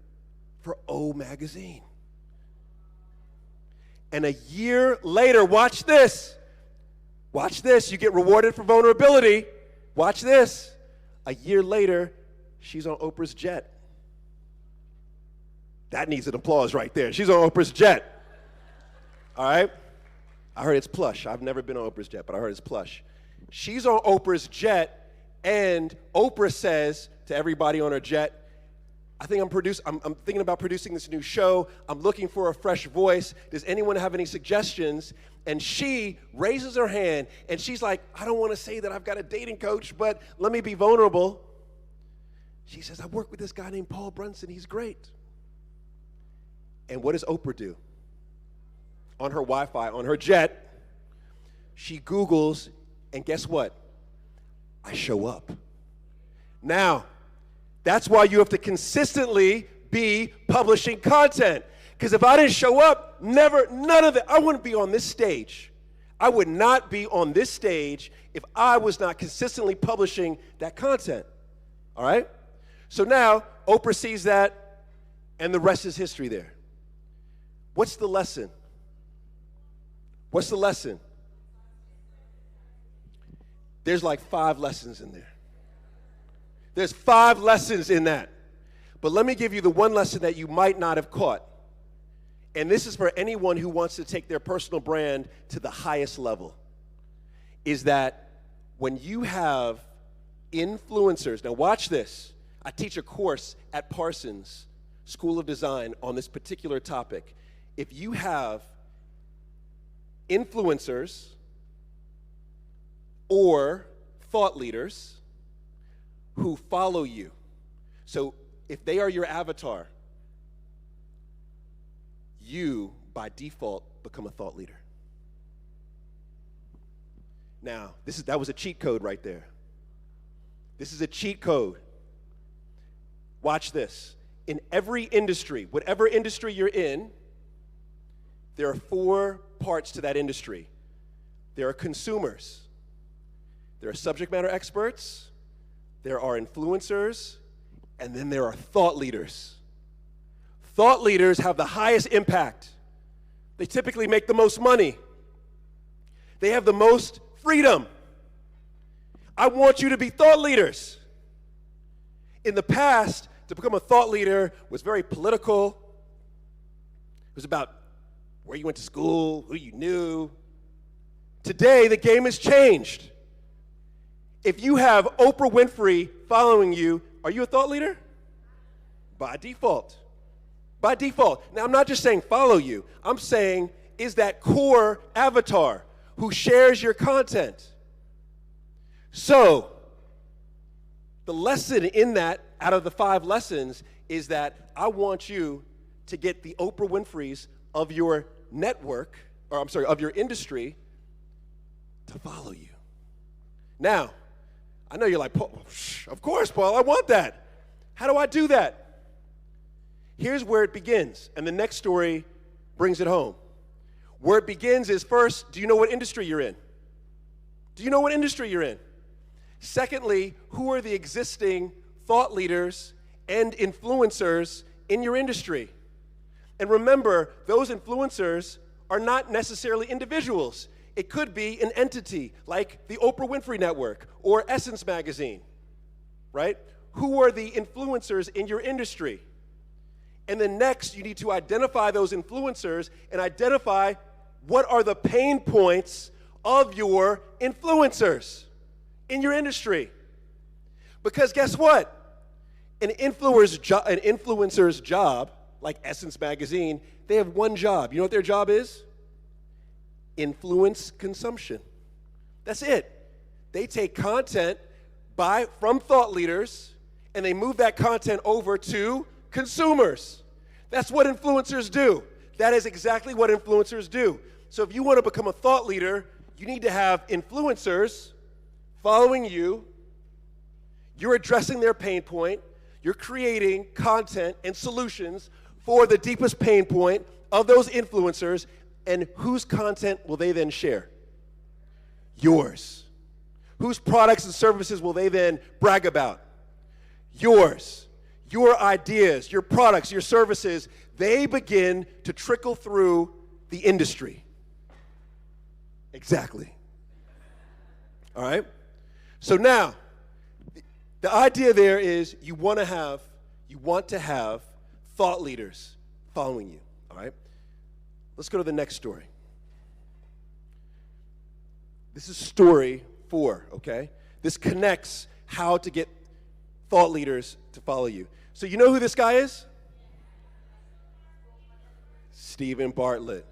for O Magazine. And a year later, watch this. Watch this. You get rewarded for vulnerability. Watch this. A year later, she's on Oprah's jet. That needs an applause right there. She's on Oprah's jet. All right? I heard it's plush. I've never been on Oprah's jet, but I heard it's plush. She's on Oprah's jet, and Oprah says to everybody on her jet, I'm thinking about producing this new show. I'm looking for a fresh voice. Does anyone have any suggestions? And she raises her hand, and she's like, I don't want to say that I've got a dating coach, but let me be vulnerable. She says, I work with this guy named Paul Brunson. He's great. And what does Oprah do? On her Wi-Fi, on her jet, she Googles, and guess what? I show up. Now, that's why you have to consistently be publishing content. Because if I didn't show up, none of that, I wouldn't be on this stage. I would not be on this stage if I was not consistently publishing that content. All right? So now, Oprah sees that, and the rest is history there. What's the lesson? What's the lesson? There's like 5 lessons in there. There's 5 lessons in that. But let me give you the one lesson that you might not have caught. And this is for anyone who wants to take their personal brand to the highest level. Is that when you have influencers, now watch this. I teach a course at Parsons School of Design on this particular topic. if you have influencers or thought leaders who follow you. So if they are your avatar, you, by default, become a thought leader. Now, that was a cheat code right there. This is a cheat code. Watch this. In every industry, whatever industry you're in, there are 4 parts to that industry. There are consumers. There are subject matter experts. There are influencers. And then there are thought leaders. Thought leaders have the highest impact. They typically make the most money. They have the most freedom. I want you to be thought leaders. In the past, to become a thought leader was very political. It was about where you went to school, who you knew. Today, the game has changed. If you have Oprah Winfrey following you, are you a thought leader? By default. By default. Now, I'm not just saying follow you. I'm saying, is that core avatar who shares your content? So, the lesson in that, out of the 5 lessons, is that I want you to get the Oprah Winfreys of your network, or I'm sorry, of your industry, to follow you. Now, I know you're like, Paul, of course, Paul, I want that. How do I do that? Here's where it begins, and the next story brings it home. Where it begins is, first, do you know what industry you're in? Do you know what industry you're in? Secondly, who are the existing thought leaders and influencers in your industry? And remember, those influencers are not necessarily individuals. It could be an entity like the Oprah Winfrey Network or Essence Magazine, right? Who are the influencers in your industry? And then next, you need to identify those influencers and identify what are the pain points of your influencers in your industry. Because guess what? An influencer's job, like Essence Magazine, they have one job. You know what their job is? Influence consumption. That's it. They take content from thought leaders and they move that content over to consumers. That's what influencers do. That is exactly what influencers do. So if you want to become a thought leader, you need to have influencers following you. You're addressing their pain point. You're creating content and solutions for the deepest pain point of those influencers. And whose content will they then share? Yours. Whose products and services will they then brag about? Yours. Your ideas, your products, your services, they begin to trickle through the industry. Exactly. All right? So now, the idea there is you want to have thought leaders following you. All right? Let's go to the next story. This is story 4, okay? This connects how to get thought leaders to follow you. So you know who this guy is? Stephen Bartlett.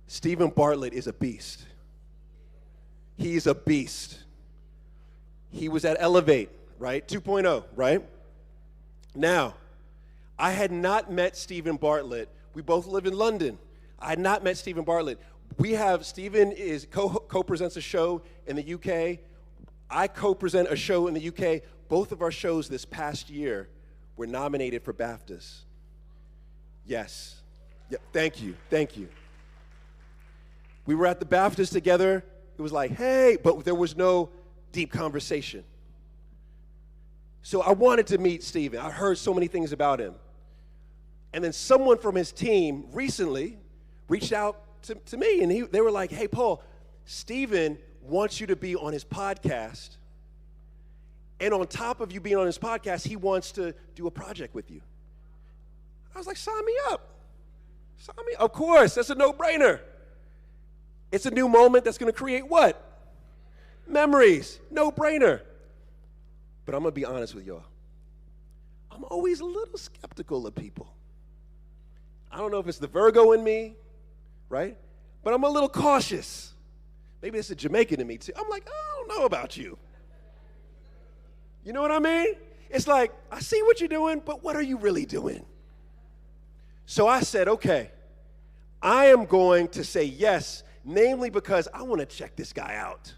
Stephen Bartlett is a beast. He's a beast. He was at Elevate, right? 2.0, right? Now, I had not met Stephen Bartlett. We both live in London. I had not met Stephen Bartlett. Stephen co-presents a show in the UK. I co-present a show in the UK. Both of our shows this past year were nominated for BAFTAs. Yes. Yeah, thank you. We were at the BAFTAs together. It was like, hey, but there was no deep conversation. So I wanted to meet Stephen. I heard so many things about him. And then someone from his team recently reached out to me, and they were like, hey, Paul, Stephen wants you to be on his podcast. And on top of you being on his podcast, he wants to do a project with you. I was like, sign me up. Of course, that's a no-brainer. It's a new moment that's going to create what? Memories. No-brainer. But I'm going to be honest with y'all. I'm always a little skeptical of people. I don't know if it's the Virgo in me, right? But I'm a little cautious. Maybe it's a Jamaican in me too. I'm like, I don't know about you. You know what I mean? It's like, I see what you're doing, but what are you really doing? So I said, okay, I am going to say yes, namely because I want to check this guy out.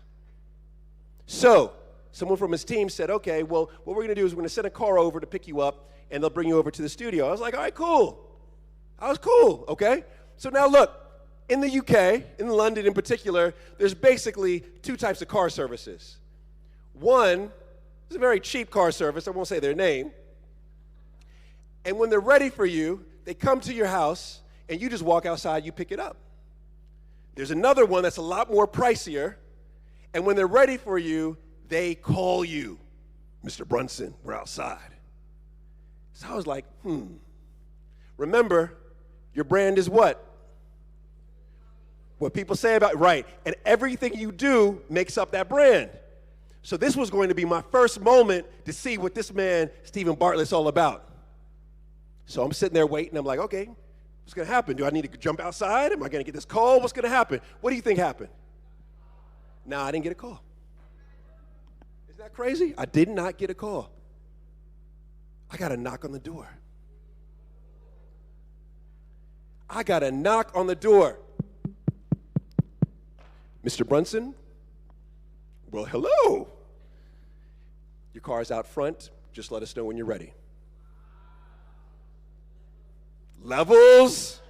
So someone from his team said, okay, well, what we're going to do is we're going to send a car over to pick you up, and they'll bring you over to the studio. I was like, all right, cool. I was cool, okay? So now look, in the UK, in London in particular, there's basically two types of car services. One is a very cheap car service. I won't say their name. And when they're ready for you, they come to your house, and you just walk outside, you pick it up. There's another one that's a lot more pricier, and when they're ready for you, they call you, Mr. Brunson, we're outside. So I was like, Remember, your brand is what? What people say about, right, and everything you do makes up that brand. So this was going to be my first moment to see what this man, Stephen Bartlett's all about. So I'm sitting there waiting. I'm like, okay, what's going to happen? Do I need to jump outside? Am I going to get this call? What's going to happen? What do you think happened? No, I didn't get a call. Isn't that crazy? I did not get a call. I got a knock on the door. I got a knock on the door. Mr. Brunson? Well, hello. Your car's out front. Just let us know when you're ready. Levels.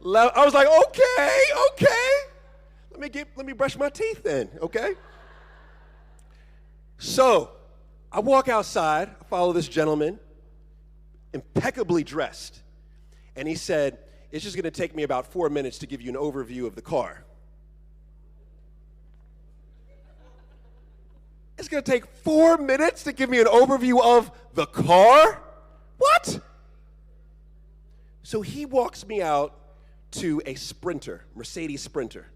I was like, okay. Let me brush my teeth then, okay? So I walk outside. I follow this gentleman, impeccably dressed. And he said, it's just going to take me about 4 minutes to give you an overview of the car. It's going to take 4 minutes to give me an overview of the car? What? So he walks me out to a Sprinter, Mercedes Sprinter.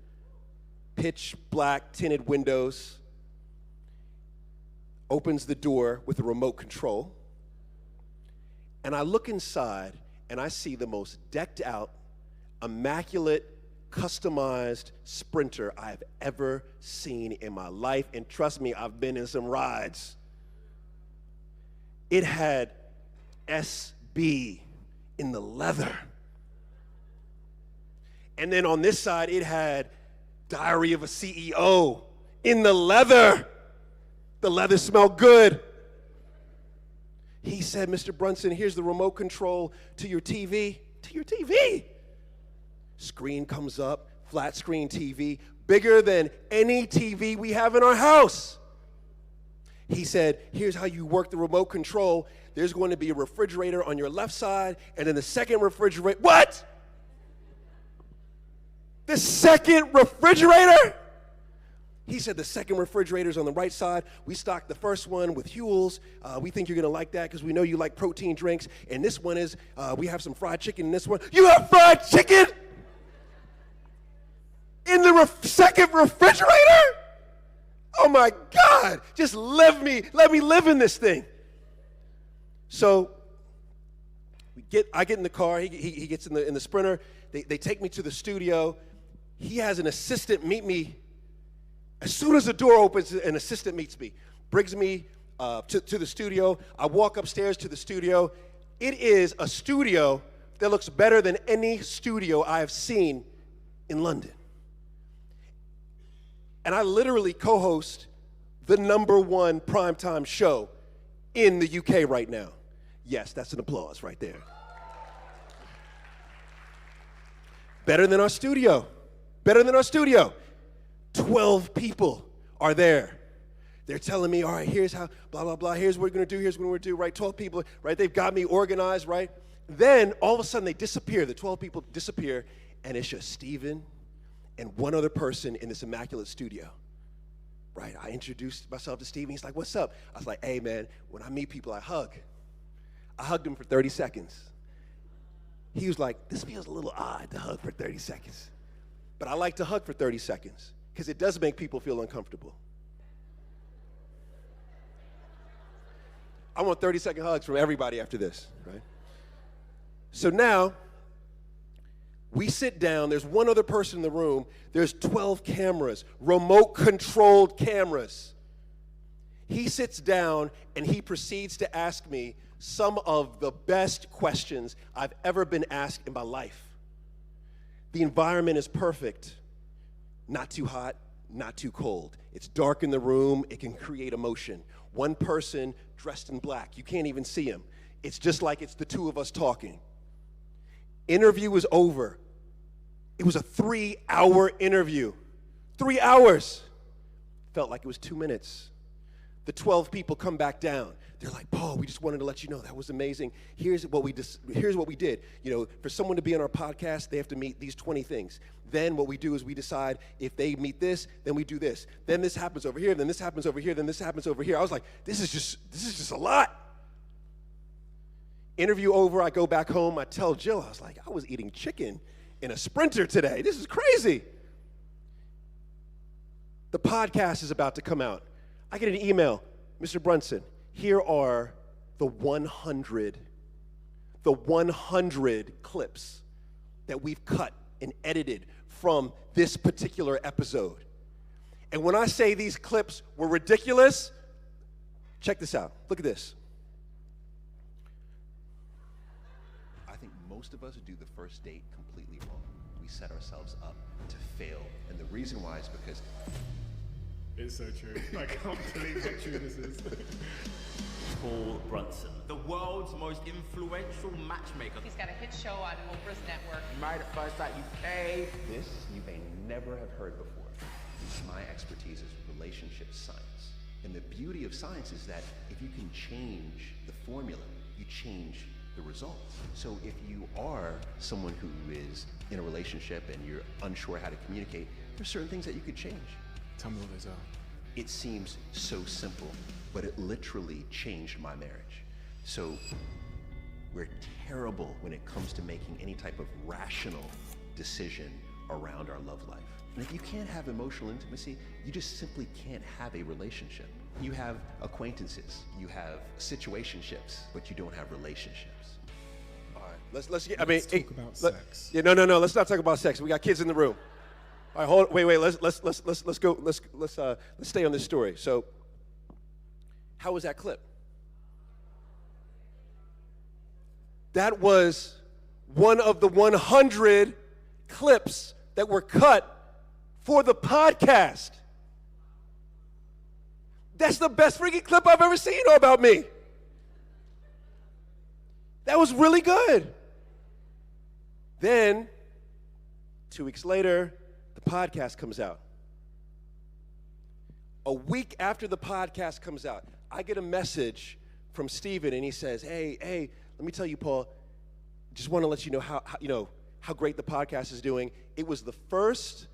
Pitch black, tinted windows. Opens the door with a remote control. And I look inside, and I see the most decked out, immaculate, customized Sprinter I've ever seen in my life. And trust me, I've been in some rides. It had SB in the leather. And then on this side, it had Diary of a CEO in the leather. The leather smelled good. He said, Mr. Brunson, here's the remote control to your TV. To your TV. Screen comes up, flat screen TV, bigger than any TV we have in our house. He said, here's how you work the remote control. There's going to be a refrigerator on your left side, and then the second refrigerator. What? The second refrigerator? He said the second refrigerator's on the right side. We stocked the first one with Huel's. We think you're going to like that because we know you like protein drinks. And this one is, we have some fried chicken in this one. You have fried chicken in the second refrigerator? Oh my God, just let me live in this thing. So I get in the car, he gets in the Sprinter. They take me to the studio. He has an assistant meet me. As soon as the door opens, an assistant meets me, brings me to the studio. I walk upstairs to the studio. It is a studio that looks better than any studio I have seen in London. And I literally co-host the #1 primetime show in the UK right now. Yes, that's an applause right there. Better than our studio. Better than our studio. 12 people are there. They're telling me, all right, here's how, blah, blah, blah, here's what we're going to do, here's what we're going to do, right? 12 people, right? They've got me organized, right? Then, all of a sudden, they disappear. The 12 people disappear, and it's just Stephen and one other person in this immaculate studio, right? I introduced myself to Stephen. He's like, what's up? I was like, hey, man, when I meet people, I hug. I hugged him for 30 seconds. He was like, this feels a little odd to hug for 30 seconds. But I like to hug for 30 seconds because it does make people feel uncomfortable. I want 30-second hugs from everybody after this, right? So now We sit down, there's one other person in the room, there's 12 cameras, remote-controlled cameras. He sits down and he proceeds to ask me some of the best questions I've ever been asked in my life. The environment is perfect. Not too hot, not too cold. It's dark in the room, it can create emotion. One person dressed in black, you can't even see him. It's just like it's the two of us talking. Interview was over. It was a 3-hour interview. 3 hours. Felt like it was 2 minutes. The 12 people come back down. They're like, Paul, we just wanted to let you know that was amazing. Here's what we did. You know, for someone to be on our podcast, they have to meet these 20 things. Then what we do is we decide if they meet this, then we do this. Then this happens over here, then this happens over here, then this happens over here. I was like, this is just a lot. Interview over, I go back home, I tell Jill, I was like, I was eating chicken in a Sprinter today. This is crazy. The podcast is about to come out. I get an email, Mr. Brunson, here are the 100 clips that we've cut and edited from this particular episode. And when I say these clips were ridiculous, check this out. Look at this. I think most of us do the first date completely wrong. We set ourselves up to fail. And the reason why is because it's so true. I can't believe how true this is. Paul Brunson, the world's most influential matchmaker. He's got a hit show on Oprah's network. Married at First Sight UK. this you may never have heard before. My expertise is relationship science. And the beauty of science is that if you can change the formula, you change the results. So if you are someone who is in a relationship and you're unsure how to communicate, there's certain things that you could change. Tell me what those are. It seems so simple, but it literally changed my marriage. So we're terrible when it comes to making any type of rational decision around our love life. And if you can't have emotional intimacy, you just simply can't have a relationship. You have acquaintances, you have situationships, but you don't have relationships. All right, let's talk about sex. Yeah, no, let's not talk about sex. We got kids in the room. All right, wait, let's stay on this story. So, how was that clip? That was one of the 100 clips that were cut for the podcast. That's the best freaking clip I've ever seen about me. That was really good. Then, 2 weeks later, the podcast comes out. A week after the podcast comes out, I get a message from Steven, and he says, hey, let me tell you, Paul, just want to let you know how great the podcast is doing. It was the first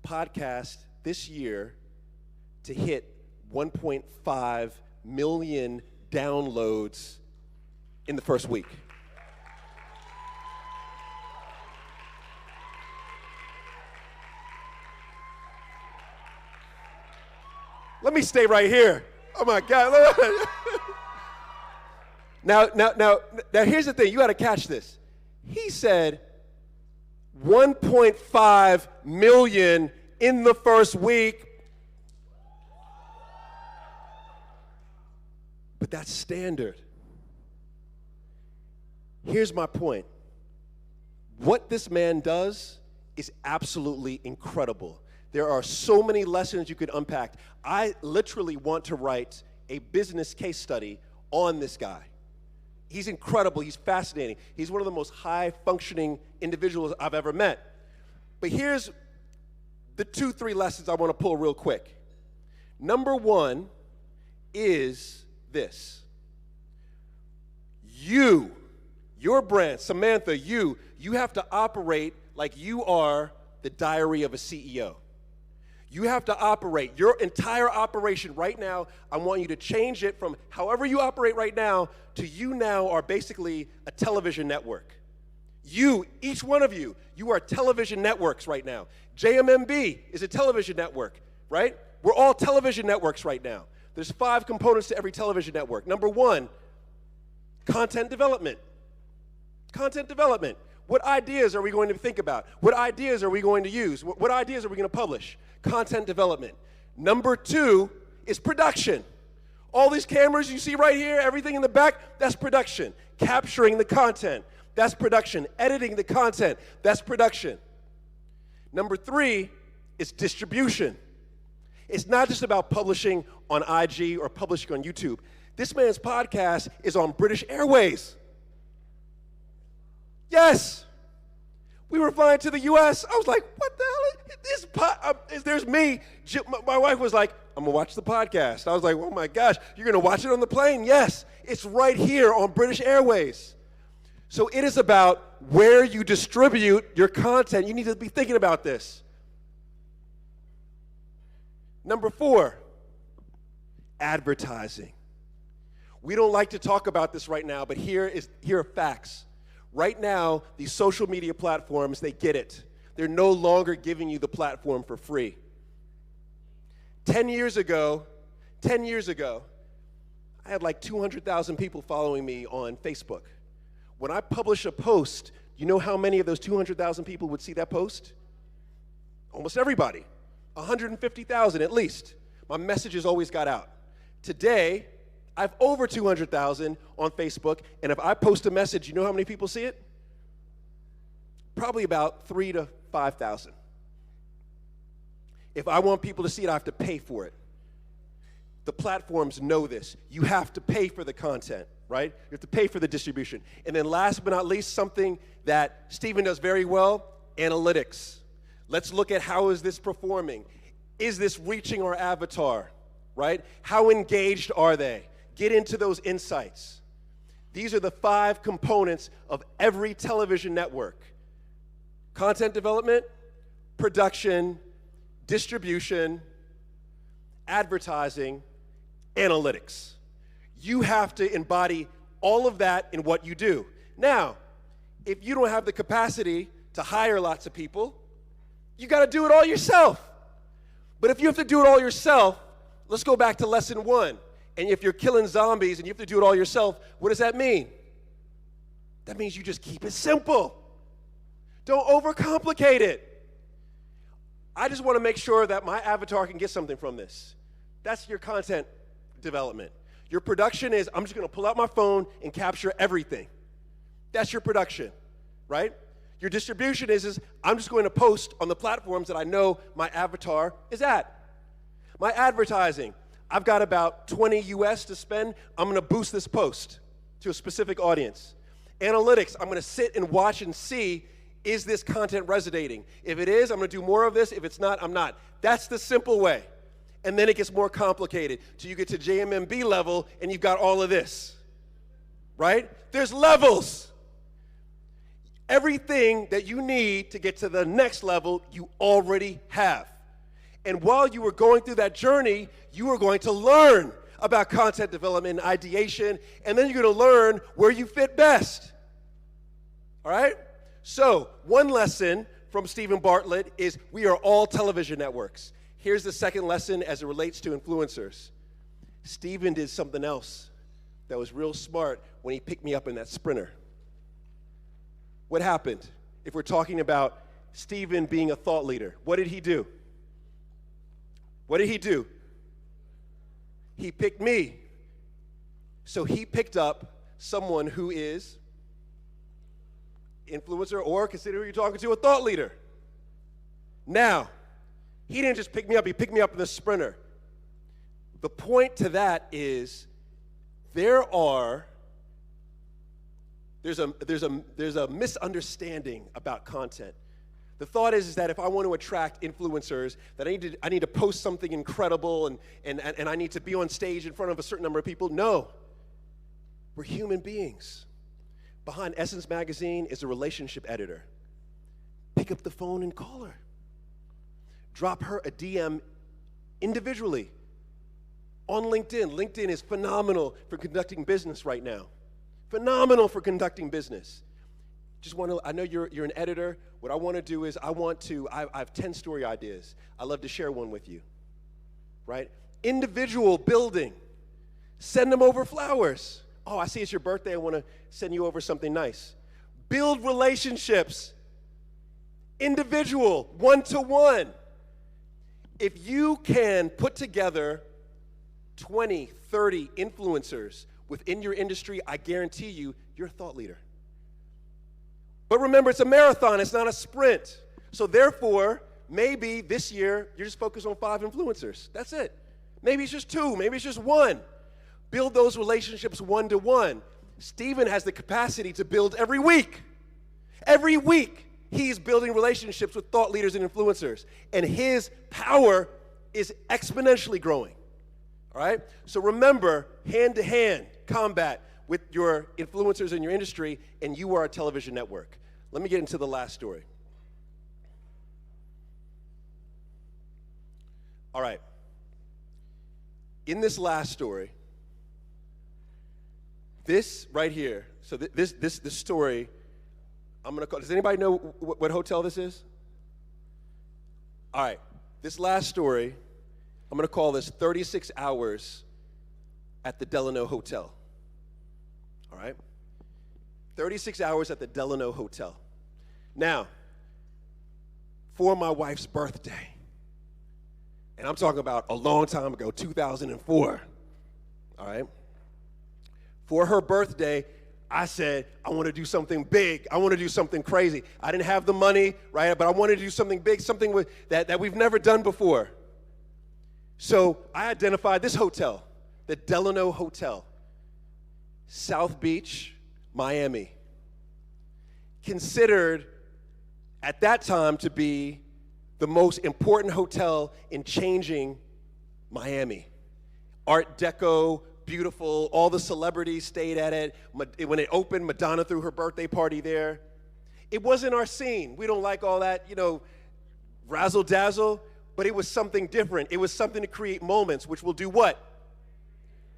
podcast this year to hit 1.5 million downloads in the first week. Let me stay right here. Oh my God. Now, here's the thing. You got to catch this. He said 1.5 million in the first week. But that's standard. Here's my point. What this man does is absolutely incredible. There are so many lessons you could unpack. I literally want to write a business case study on this guy. He's incredible. He's fascinating. He's one of the most high-functioning individuals I've ever met. But here's the 2-3 lessons I want to pull real quick. Number one is this. Your brand, Samantha, you have to operate like you are the diary of a CEO. You have to operate your entire operation right now. I want you to change it from however you operate right now to you now are basically a television network. You, each one of you are television networks right now. JMMB is a television network, right? We're all television networks right now. There's 5 components to every television network. Number 1, content development. Content development. What ideas are we going to think about? What ideas are we going to use? What ideas are we going to publish? Content development. Number 2 is production. All these cameras you see right here, everything in the back, that's production. Capturing the content, that's production. Editing the content, that's production. Number 3 is distribution. It's not just about publishing on IG or publishing on YouTube. This man's podcast is on British Airways. Yes. We were flying to the U.S. I was like, what the hell is this? There's me. My wife was like, I'm going to watch the podcast. I was like, oh my gosh, you're going to watch it on the plane? Yes. It's right here on British Airways. So it is about where you distribute your content. You need to be thinking about this. Number 4, advertising. We don't like to talk about this right now, but here are facts. Right now, these social media platforms, they get it. They're no longer giving you the platform for free. 10 years ago, I had like 200,000 people following me on Facebook. When I publish a post, you know how many of those 200,000 people would see that post? Almost everybody. 150,000 at least. My messages always got out. Today, I have over 200,000 on Facebook, and if I post a message, you know how many people see it? Probably about 3,000 to 5,000. If I want people to see it, I have to pay for it. The platforms know this. You have to pay for the content, right? You have to pay for the distribution. And then last but not least, something that Stephen does very well, analytics. Let's look at how is this performing. Is this reaching our avatar, right? How engaged are they? Get into those insights. These are the 5 components of every television network. Content development, production, distribution, advertising, analytics. You have to embody all of that in what you do. Now, if you don't have the capacity to hire lots of people, you got to do it all yourself. But if you have to do it all yourself, let's go back to lesson 1. And if you're killing zombies and you have to do it all yourself, what does that mean? That means you just keep it simple. Don't overcomplicate it. I just want to make sure that my avatar can get something from this. That's your content development. Your production is, I'm just going to pull out my phone and capture everything. That's your production, right? Your distribution is I'm just going to post on the platforms that I know my avatar is at. My advertising, I've got about 20 US to spend. I'm going to boost this post to a specific audience. Analytics, I'm going to sit and watch and see, is this content resonating? If it is, I'm going to do more of this. If it's not, I'm not. That's the simple way. And then it gets more complicated till you get to JMMB level and you've got all of this, right? There's levels. Everything that you need to get to the next level, you already have. And while you were going through that journey, you were going to learn about content development and ideation, and then you're going to learn where you fit best. All right? So, one lesson from Stephen Bartlett is we are all television networks. Here's the second lesson as it relates to influencers. Stephen did something else that was real smart when he picked me up in that Sprinter. What happened? If we're talking about Stephen being a thought leader, what did he do? What did he do? He picked me. So he picked up someone who is influencer or consider who you're talking to a thought leader. Now, he didn't just pick me up, he picked me up in the Sprinter. The point to that is there's a misunderstanding about content. The thought is that if I want to attract influencers, that I need to post something incredible and I need to be on stage in front of a certain number of people. No, we're human beings. Behind Essence Magazine is a relationship editor. Pick up the phone and call her. Drop her a DM individually on LinkedIn. LinkedIn is phenomenal for conducting business right now. Phenomenal for conducting business. I know you're an editor. What I want to do is I have 10 story ideas. I love to share one with you, right? Individual building. Send them over flowers. Oh, I see it's your birthday. I want to send you over something nice. Build relationships. Individual, one-to-one. If you can put together 20, 30 influencers within your industry, I guarantee you, you're a thought leader. But remember, it's a marathon, it's not a sprint. So therefore, maybe this year, you're just focused on 5 influencers. That's it. Maybe it's just 2, maybe it's just 1. Build those relationships one-to-one. Stephen has the capacity to build every week. Every week, he's building relationships with thought leaders and influencers. And his power is exponentially growing. All right? So remember, hand-to-hand combat with your influencers in your industry, and you are a television network. Let me get into the last story. All right. In this last story, this right here, so this story, I'm going to call, does anybody know what hotel this is? All right. This last story, I'm going to call this 36 Hours at the Delano Hotel. All right? 36 Hours at the Delano Hotel. Now, for my wife's birthday, and I'm talking about a long time ago, 2004, all right? For her birthday, I said, I want to do something big. I want to do something crazy. I didn't have the money, right? But I wanted to do something big, something that we've never done before. So I identified this hotel, the Delano Hotel, South Beach, Miami. Considered at that time to be the most important hotel in changing Miami. Art Deco, beautiful, all the celebrities stayed at it. When it opened, Madonna threw her birthday party there. It wasn't our scene. We don't like all that, razzle dazzle, but it was something different. It was something to create moments, which will do what?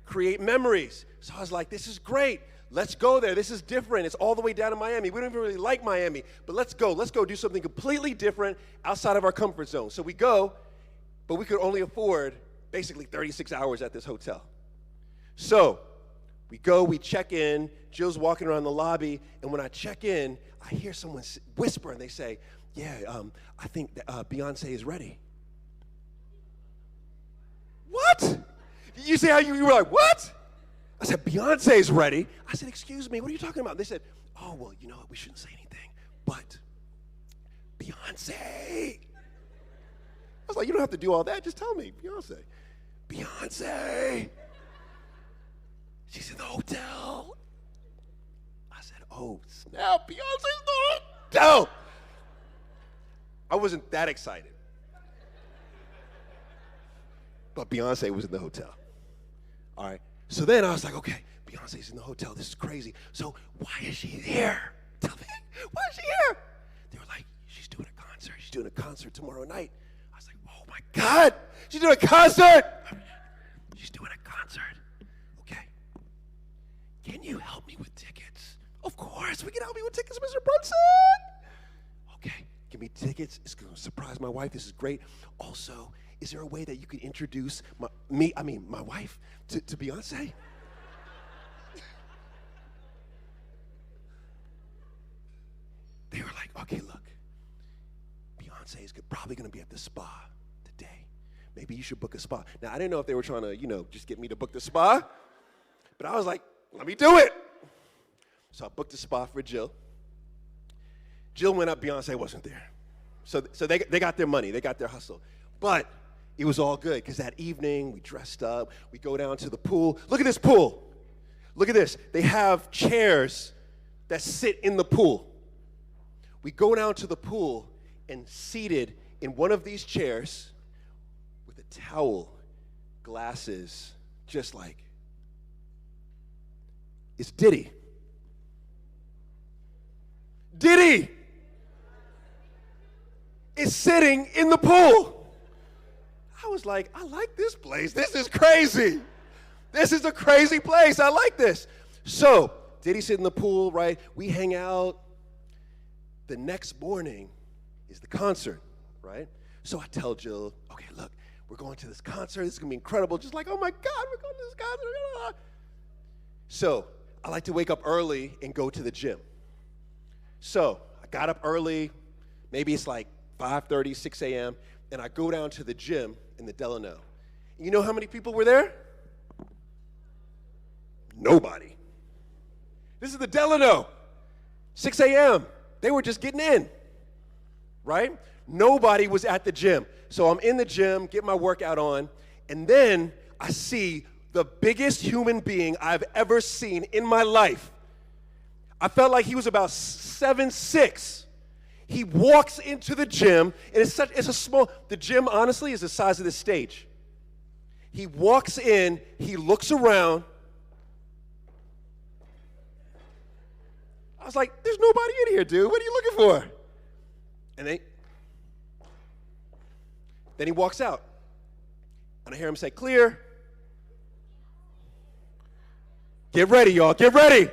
Create memories. So I was like, this is great. Let's go there. This is different. It's all the way down to Miami. We don't even really like Miami, but let's go. Let's go do something completely different outside of our comfort zone. So we go, but we could only afford basically 36 hours at this hotel. So we go, we check in. Jill's walking around the lobby, and when I check in, I hear someone whisper, and they say, I think that, Beyonce is ready. What? You see how you were like, what? I said, Beyonce's ready. I said, excuse me, what are you talking about? They said, oh, well, you know what, we shouldn't say anything, but Beyonce. I was like, you don't have to do all that, just tell me, Beyonce. She's in the hotel. I said, oh, snap, Beyonce's in the hotel. I wasn't that excited, but Beyonce was in the hotel. All right. So then I was like, okay, Beyonce's in the hotel. This is crazy. So why is she here? Tell me, why is she here? They were like, she's doing a concert. She's doing a concert tomorrow night. I was like, oh my God, she's doing a concert. She's doing a concert. Okay. Can you help me with tickets? Of course, we can help you with tickets, Mr. Brunson. Okay, give me tickets. It's going to surprise my wife. This is great. Also, is there a way that you could introduce my wife to Beyonce? They were like, okay, look, Beyonce is probably going to be at the spa today. Maybe you should book a spa. Now, I didn't know if they were trying to, just get me to book the spa, but I was like, let me do it. So I booked a spa for Jill. Jill went up, Beyonce wasn't there. So they got their money, they got their hustle. But it was all good, because that evening, we dressed up, we go down to the pool. Look at this pool. Look at this. They have chairs that sit in the pool. We go down to the pool, and seated in one of these chairs with a towel, glasses, just like, it's Diddy. Diddy is sitting in the pool. I was like, I like this place. This is crazy. This is a crazy place. I like this. So, Diddy sit in the pool, right? We hang out. The next morning is the concert, right? So I tell Jill, okay, look, we're going to this concert. This is going to be incredible. Just like, oh my God, we're going to this concert. So I like to wake up early and go to the gym. So I got up early, maybe it's like 5:30, 6 a.m., and I go down to the gym in the Delano. You know how many people were there? Nobody. This is the Delano, 6 a.m. They were just getting in, right? Nobody was at the gym. So I'm in the gym, get my workout on, and then I see the biggest human being I've ever seen in my life. I felt like he was about 7'6". He walks into the gym, and it's a small, the gym honestly is the size of this stage. He walks in, he looks around. I was like, there's nobody in here, dude. What are you looking for? And then he walks out. And I hear him say, clear. Get ready, y'all, get ready.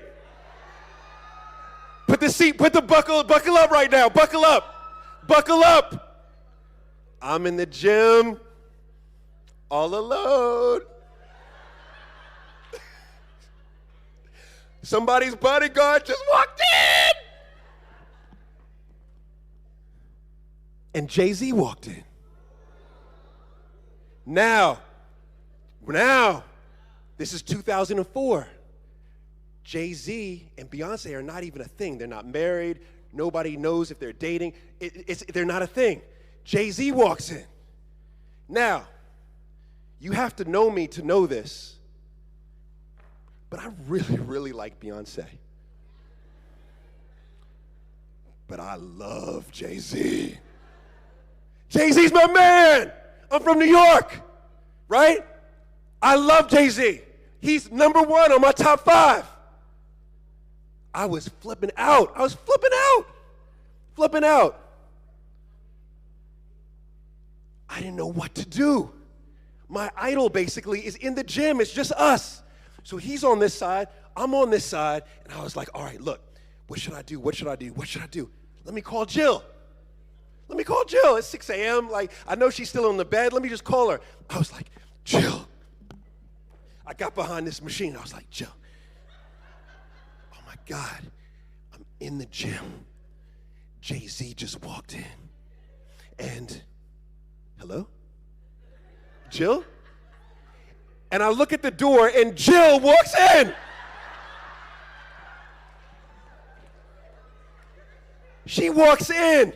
Put the buckle up right now, buckle up. I'm in the gym, all alone. Somebody's bodyguard just walked in. And Jay-Z walked in. Now, this is 2004. Jay-Z and Beyonce are not even a thing. They're not married. Nobody knows if they're dating. They're not a thing. Jay-Z walks in. Now, you have to know me to know this, but I really, really like Beyonce. But I love Jay-Z. Jay-Z's my man. I'm from New York, right? I love Jay-Z. He's number one on my top 5. I was flipping out. I didn't know what to do. My idol basically is in the gym. It's just us. So he's on this side, I'm on this side, and I was like, all right, look, what should I do? Let me call Jill. It's 6 a.m. Like, I know she's still on the bed. Let me just call her. I was like, Jill. I got behind this machine. I was like, Jill. Oh, my God. I'm in the gym. Jay-Z just walked in. And, hello? Jill? And I look at the door, and Jill walks in. She walks in.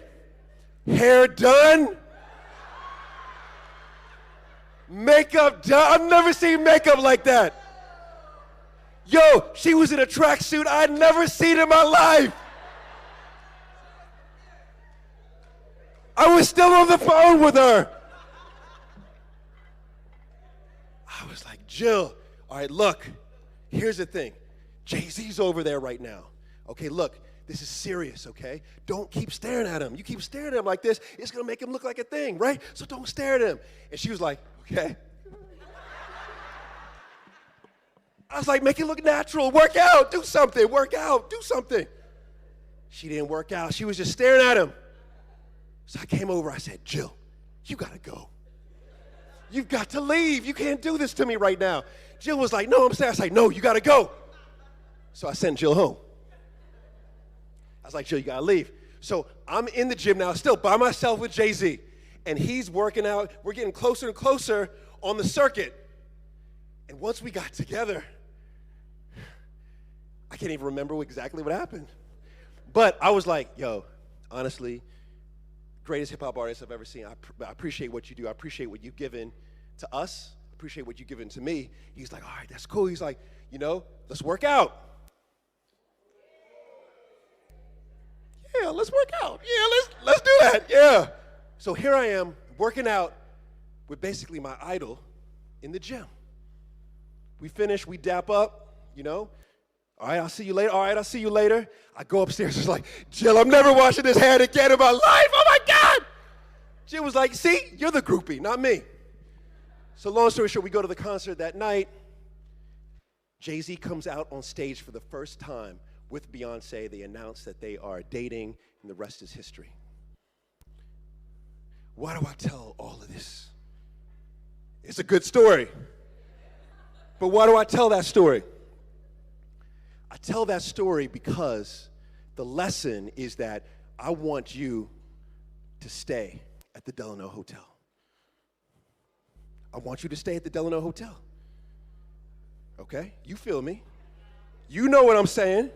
Hair done. Makeup done. I've never seen makeup like that. Yo, she was in a tracksuit I'd never seen in my life. I was still on the phone with her. I was like, Jill, all right, look, here's the thing. Jay-Z's over there right now. Okay, look, this is serious, okay? Don't keep staring at him. You keep staring at him like this, it's gonna make him look like a thing, right? So don't stare at him. And she was like, okay. I was like, make it look natural. Work out, do something. She didn't work out. She was just staring at him. So I came over, I said, Jill, you gotta go. You've got to leave. You can't do this to me right now. Jill was like, no, I'm saying. I was like, no, you gotta go. So I sent Jill home. I was like, Jill, you gotta leave. So I'm in the gym now, still by myself with Jay-Z. And he's working out. We're getting closer and closer on the circuit. And once we got together, I can't even remember exactly what happened. But I was like, yo, honestly, greatest hip-hop artist I've ever seen. I appreciate what you do. I appreciate what you've given to us. I appreciate what you've given to me. He's like, all right, that's cool. He's like, let's work out. Yeah, let's work out. Yeah, let's do that. Yeah. So here I am working out with basically my idol in the gym. We finish, we dap up, All right, I'll see you later. All right, I'll see you later. I go upstairs. It's like, Jill, I'm never washing this hair again in my life. Oh, my God. Jill was like, see, you're the groupie, not me. So long story short, we go to the concert that night. Jay-Z comes out on stage for the first time with Beyonce. They announce that they are dating, and the rest is history. Why do I tell all of this? It's a good story. But why do I tell that story? I tell that story because The lesson is that I want you to stay at the Delano Hotel. I want you to stay at the Delano Hotel. Okay? You feel me? You know what I'm saying.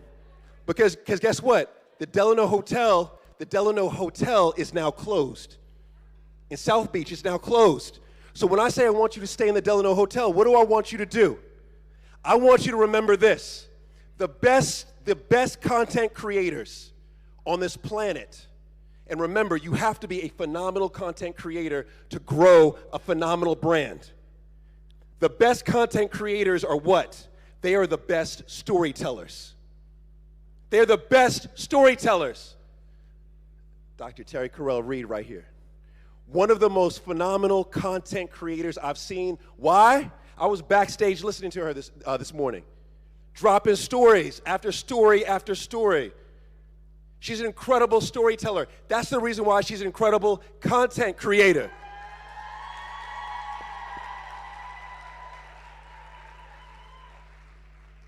Because guess what? The Delano Hotel is now closed. In South Beach, it's now closed. So when I say I want you to stay in the Delano Hotel, what do I want you to do? I want you to remember this. The best content creators on this planet, and remember, you have to be a phenomenal content creator to grow a phenomenal brand. The best content creators are what? They are the best storytellers. They're the best storytellers. Dr. Terry Carell Reed right here. One of the most phenomenal content creators I've seen. Why? I was backstage listening to her this morning, dropping stories after story after story. She's an incredible storyteller. That's the reason why she's an incredible content creator.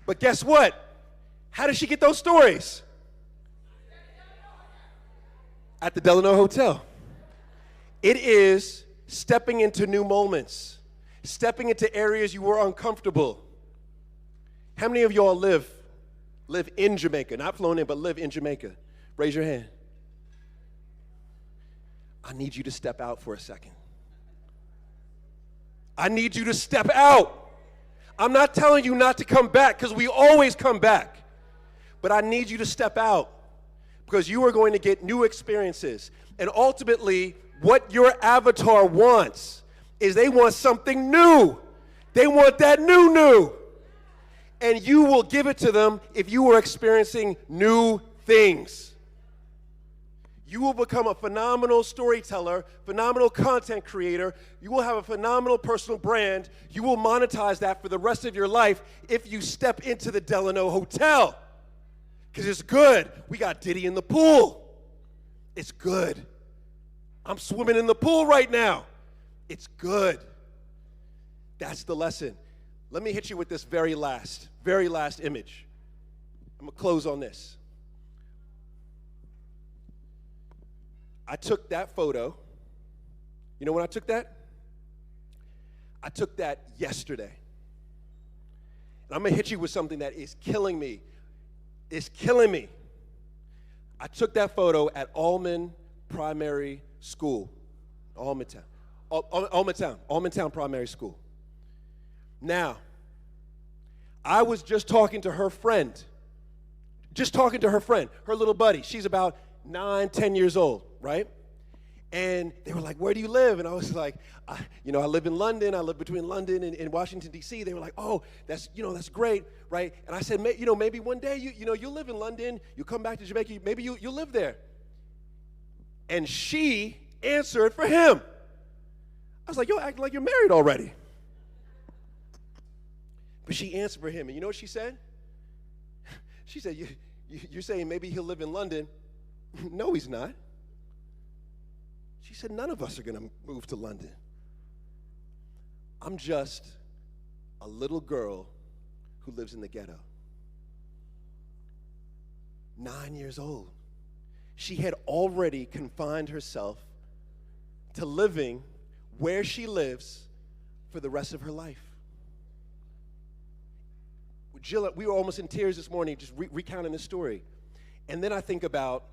But guess what? How did she get those stories? At the Delano Hotel. It is stepping into new moments, stepping into areas you were uncomfortable. How many of y'all live in Jamaica? Not flown in, but live in Jamaica. Raise your hand. I need you to step out for a second. I need you to step out. I'm not telling you not to come back, because we always come back. But I need you to step out, because you are going to get new experiences. And ultimately, what your avatar wants is they want something new. They want that new. And you will give it to them if you are experiencing new things. You will become a phenomenal storyteller, phenomenal content creator. You will have a phenomenal personal brand. You will monetize that for the rest of your life if you step into the Delano Hotel. Because it's good. We got Diddy in the pool. It's good. I'm swimming in the pool right now. It's good. That's the lesson. Let me hit you with this very last image. I'm going to close on this. I took that photo. You know when I took that? I took that yesterday. And I'm going to hit you with something that is killing me. It's killing me. I took that photo at Almond Primary School. Almondtown Primary School. Now, I was just talking to her friend. Her little buddy. She's about 9, 10 years old, right? And they were like, where do you live? And I was like, I live in London. I live between London and Washington, D.C. They were like, oh, that's great, right? And I said, maybe one day, you'll live in London. You'll come back to Jamaica. Maybe you'll live there. And she answered for him. I was like, yo, acting like you're married already. But she answered for him. And you know what she said? She said, you're saying maybe he'll live in London. No, he's not. She said, none of us are going to move to London. I'm just a little girl who lives in the ghetto. 9 years old. She had already confined herself to living where she lives for the rest of her life. Jill, we were almost in tears this morning just recounting this story. And then I think about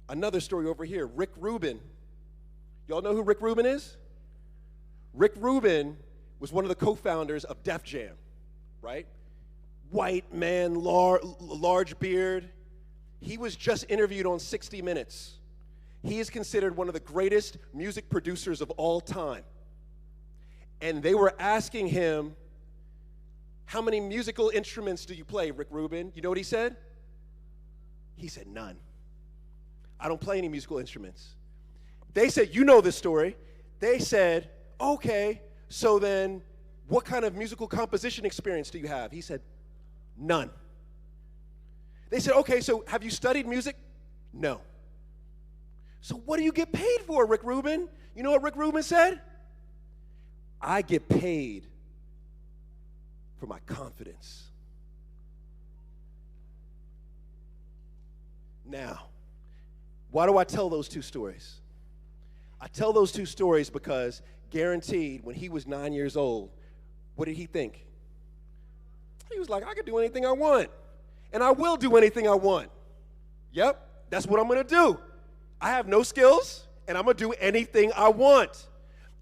another story over here, Rick Rubin. Y'all know who Rick Rubin is? Rick Rubin was one of the co-founders of Def Jam, right? White man, large beard. He was just interviewed on 60 Minutes. He is considered one of the greatest music producers of all time. And they were asking him, how many musical instruments do you play, Rick Rubin? You know what he said? He said, none. I don't play any musical instruments. They said, you know this story. They said, okay, so then what kind of musical composition experience do you have? He said, none. They said, okay, so have you studied music? No. So what do you get paid for, Rick Rubin? You know what Rick Rubin said? I get paid for my confidence. Now, why do I tell those two stories? I tell those two stories because guaranteed when he was 9 years old, what did he think? He was like, I can do anything I want, and I will do anything I want. Yep, that's what I'm gonna do. I have no skills, and I'm gonna do anything I want.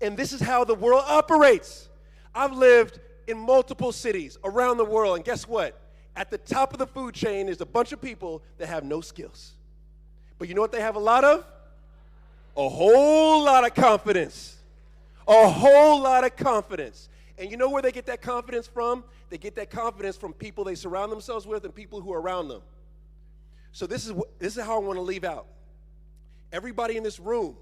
And this is how the world operates. I've lived in multiple cities around the world, and guess what? At the top of the food chain is a bunch of people that have no skills. But you know what they have a lot of? A whole lot of confidence. A whole lot of confidence. And you know where they get that confidence from? They get that confidence from people they surround themselves with and people who are around them. So this is how I want to leave out. Everybody in this room,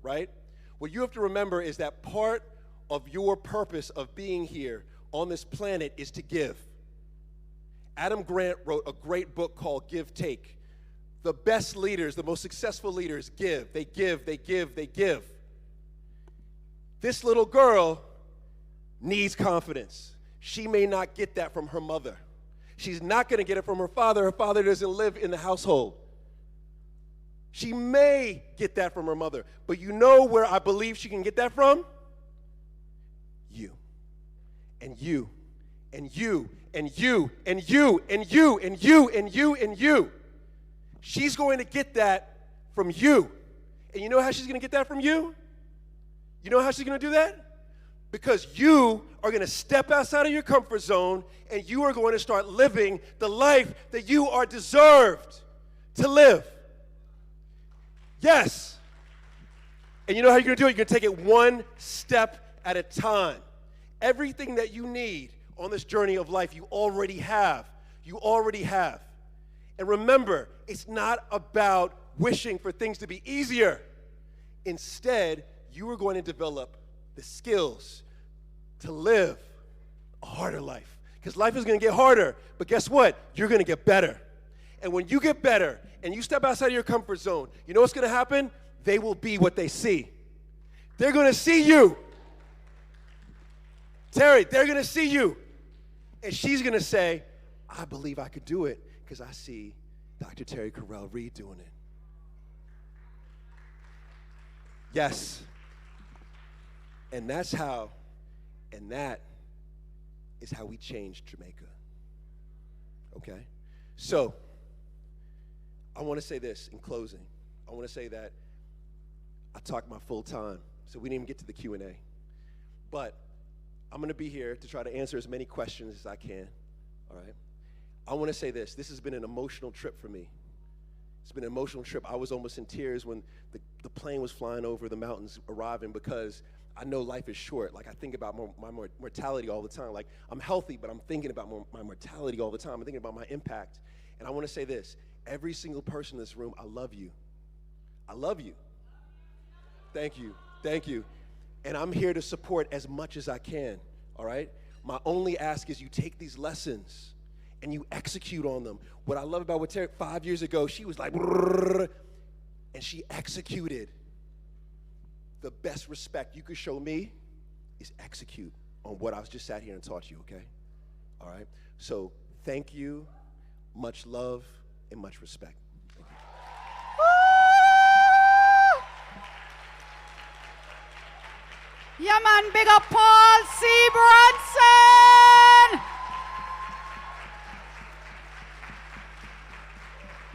right? What you have to remember is that part of your purpose of being here on this planet is to give. Adam Grant wrote a great book called Give, Take. The best leaders, the most successful leaders give. They give, they give, they give. This little girl needs confidence. She may not get that from her mother. She's not going to get it from her father. Her father doesn't live in the household. She may get that from her mother. But you know where I believe she can get that from? You. And you. And you. And you. And you. And you. And you. And you. And you. She's going to get that from you. And you know how she's going to get that from you? You know how she's going to do that? Because you are going to step outside of your comfort zone and you are going to start living the life that you are deserved to live. Yes. And you know how you're going to do it? You're going to take it one step at a time. Everything that you need on this journey of life, you already have. You already have. And remember, it's not about wishing for things to be easier. Instead, you are going to develop the skills to live a harder life. Because life is going to get harder, but guess what? You're going to get better. And when you get better and you step outside of your comfort zone, you know what's going to happen? They will be what they see. They're going to see you. Terry, they're going to see you. And she's going to say, I believe I could do it because I see Dr. Terry Carell Reed doing it. Yes. And that is how we changed Jamaica. Okay? So, I want to say this in closing. I want to say that I talked my full time, so we didn't even get to the Q&A. But I'm going to be here to try to answer as many questions as I can, all right? I want to say this. This has been an emotional trip for me. It's been an emotional trip. I was almost in tears when the plane was flying over the mountains arriving because I know life is short. Like, I think about my mortality all the time. Like, I'm healthy, but I'm thinking about my mortality all the time. I'm thinking about my impact. And I want to say this. Every single person in this room, I love you. I love you. Thank you. Thank you. And I'm here to support as much as I can, all right? My only ask is you take these lessons and you execute on them. What I love about what Terry, 5 years ago, she was like, and she executed. The best respect you could show me is execute on what I was just sat here and taught you, okay? All right? So thank you, much love, and much respect. Yeah, man, big up Paul C. Brunson.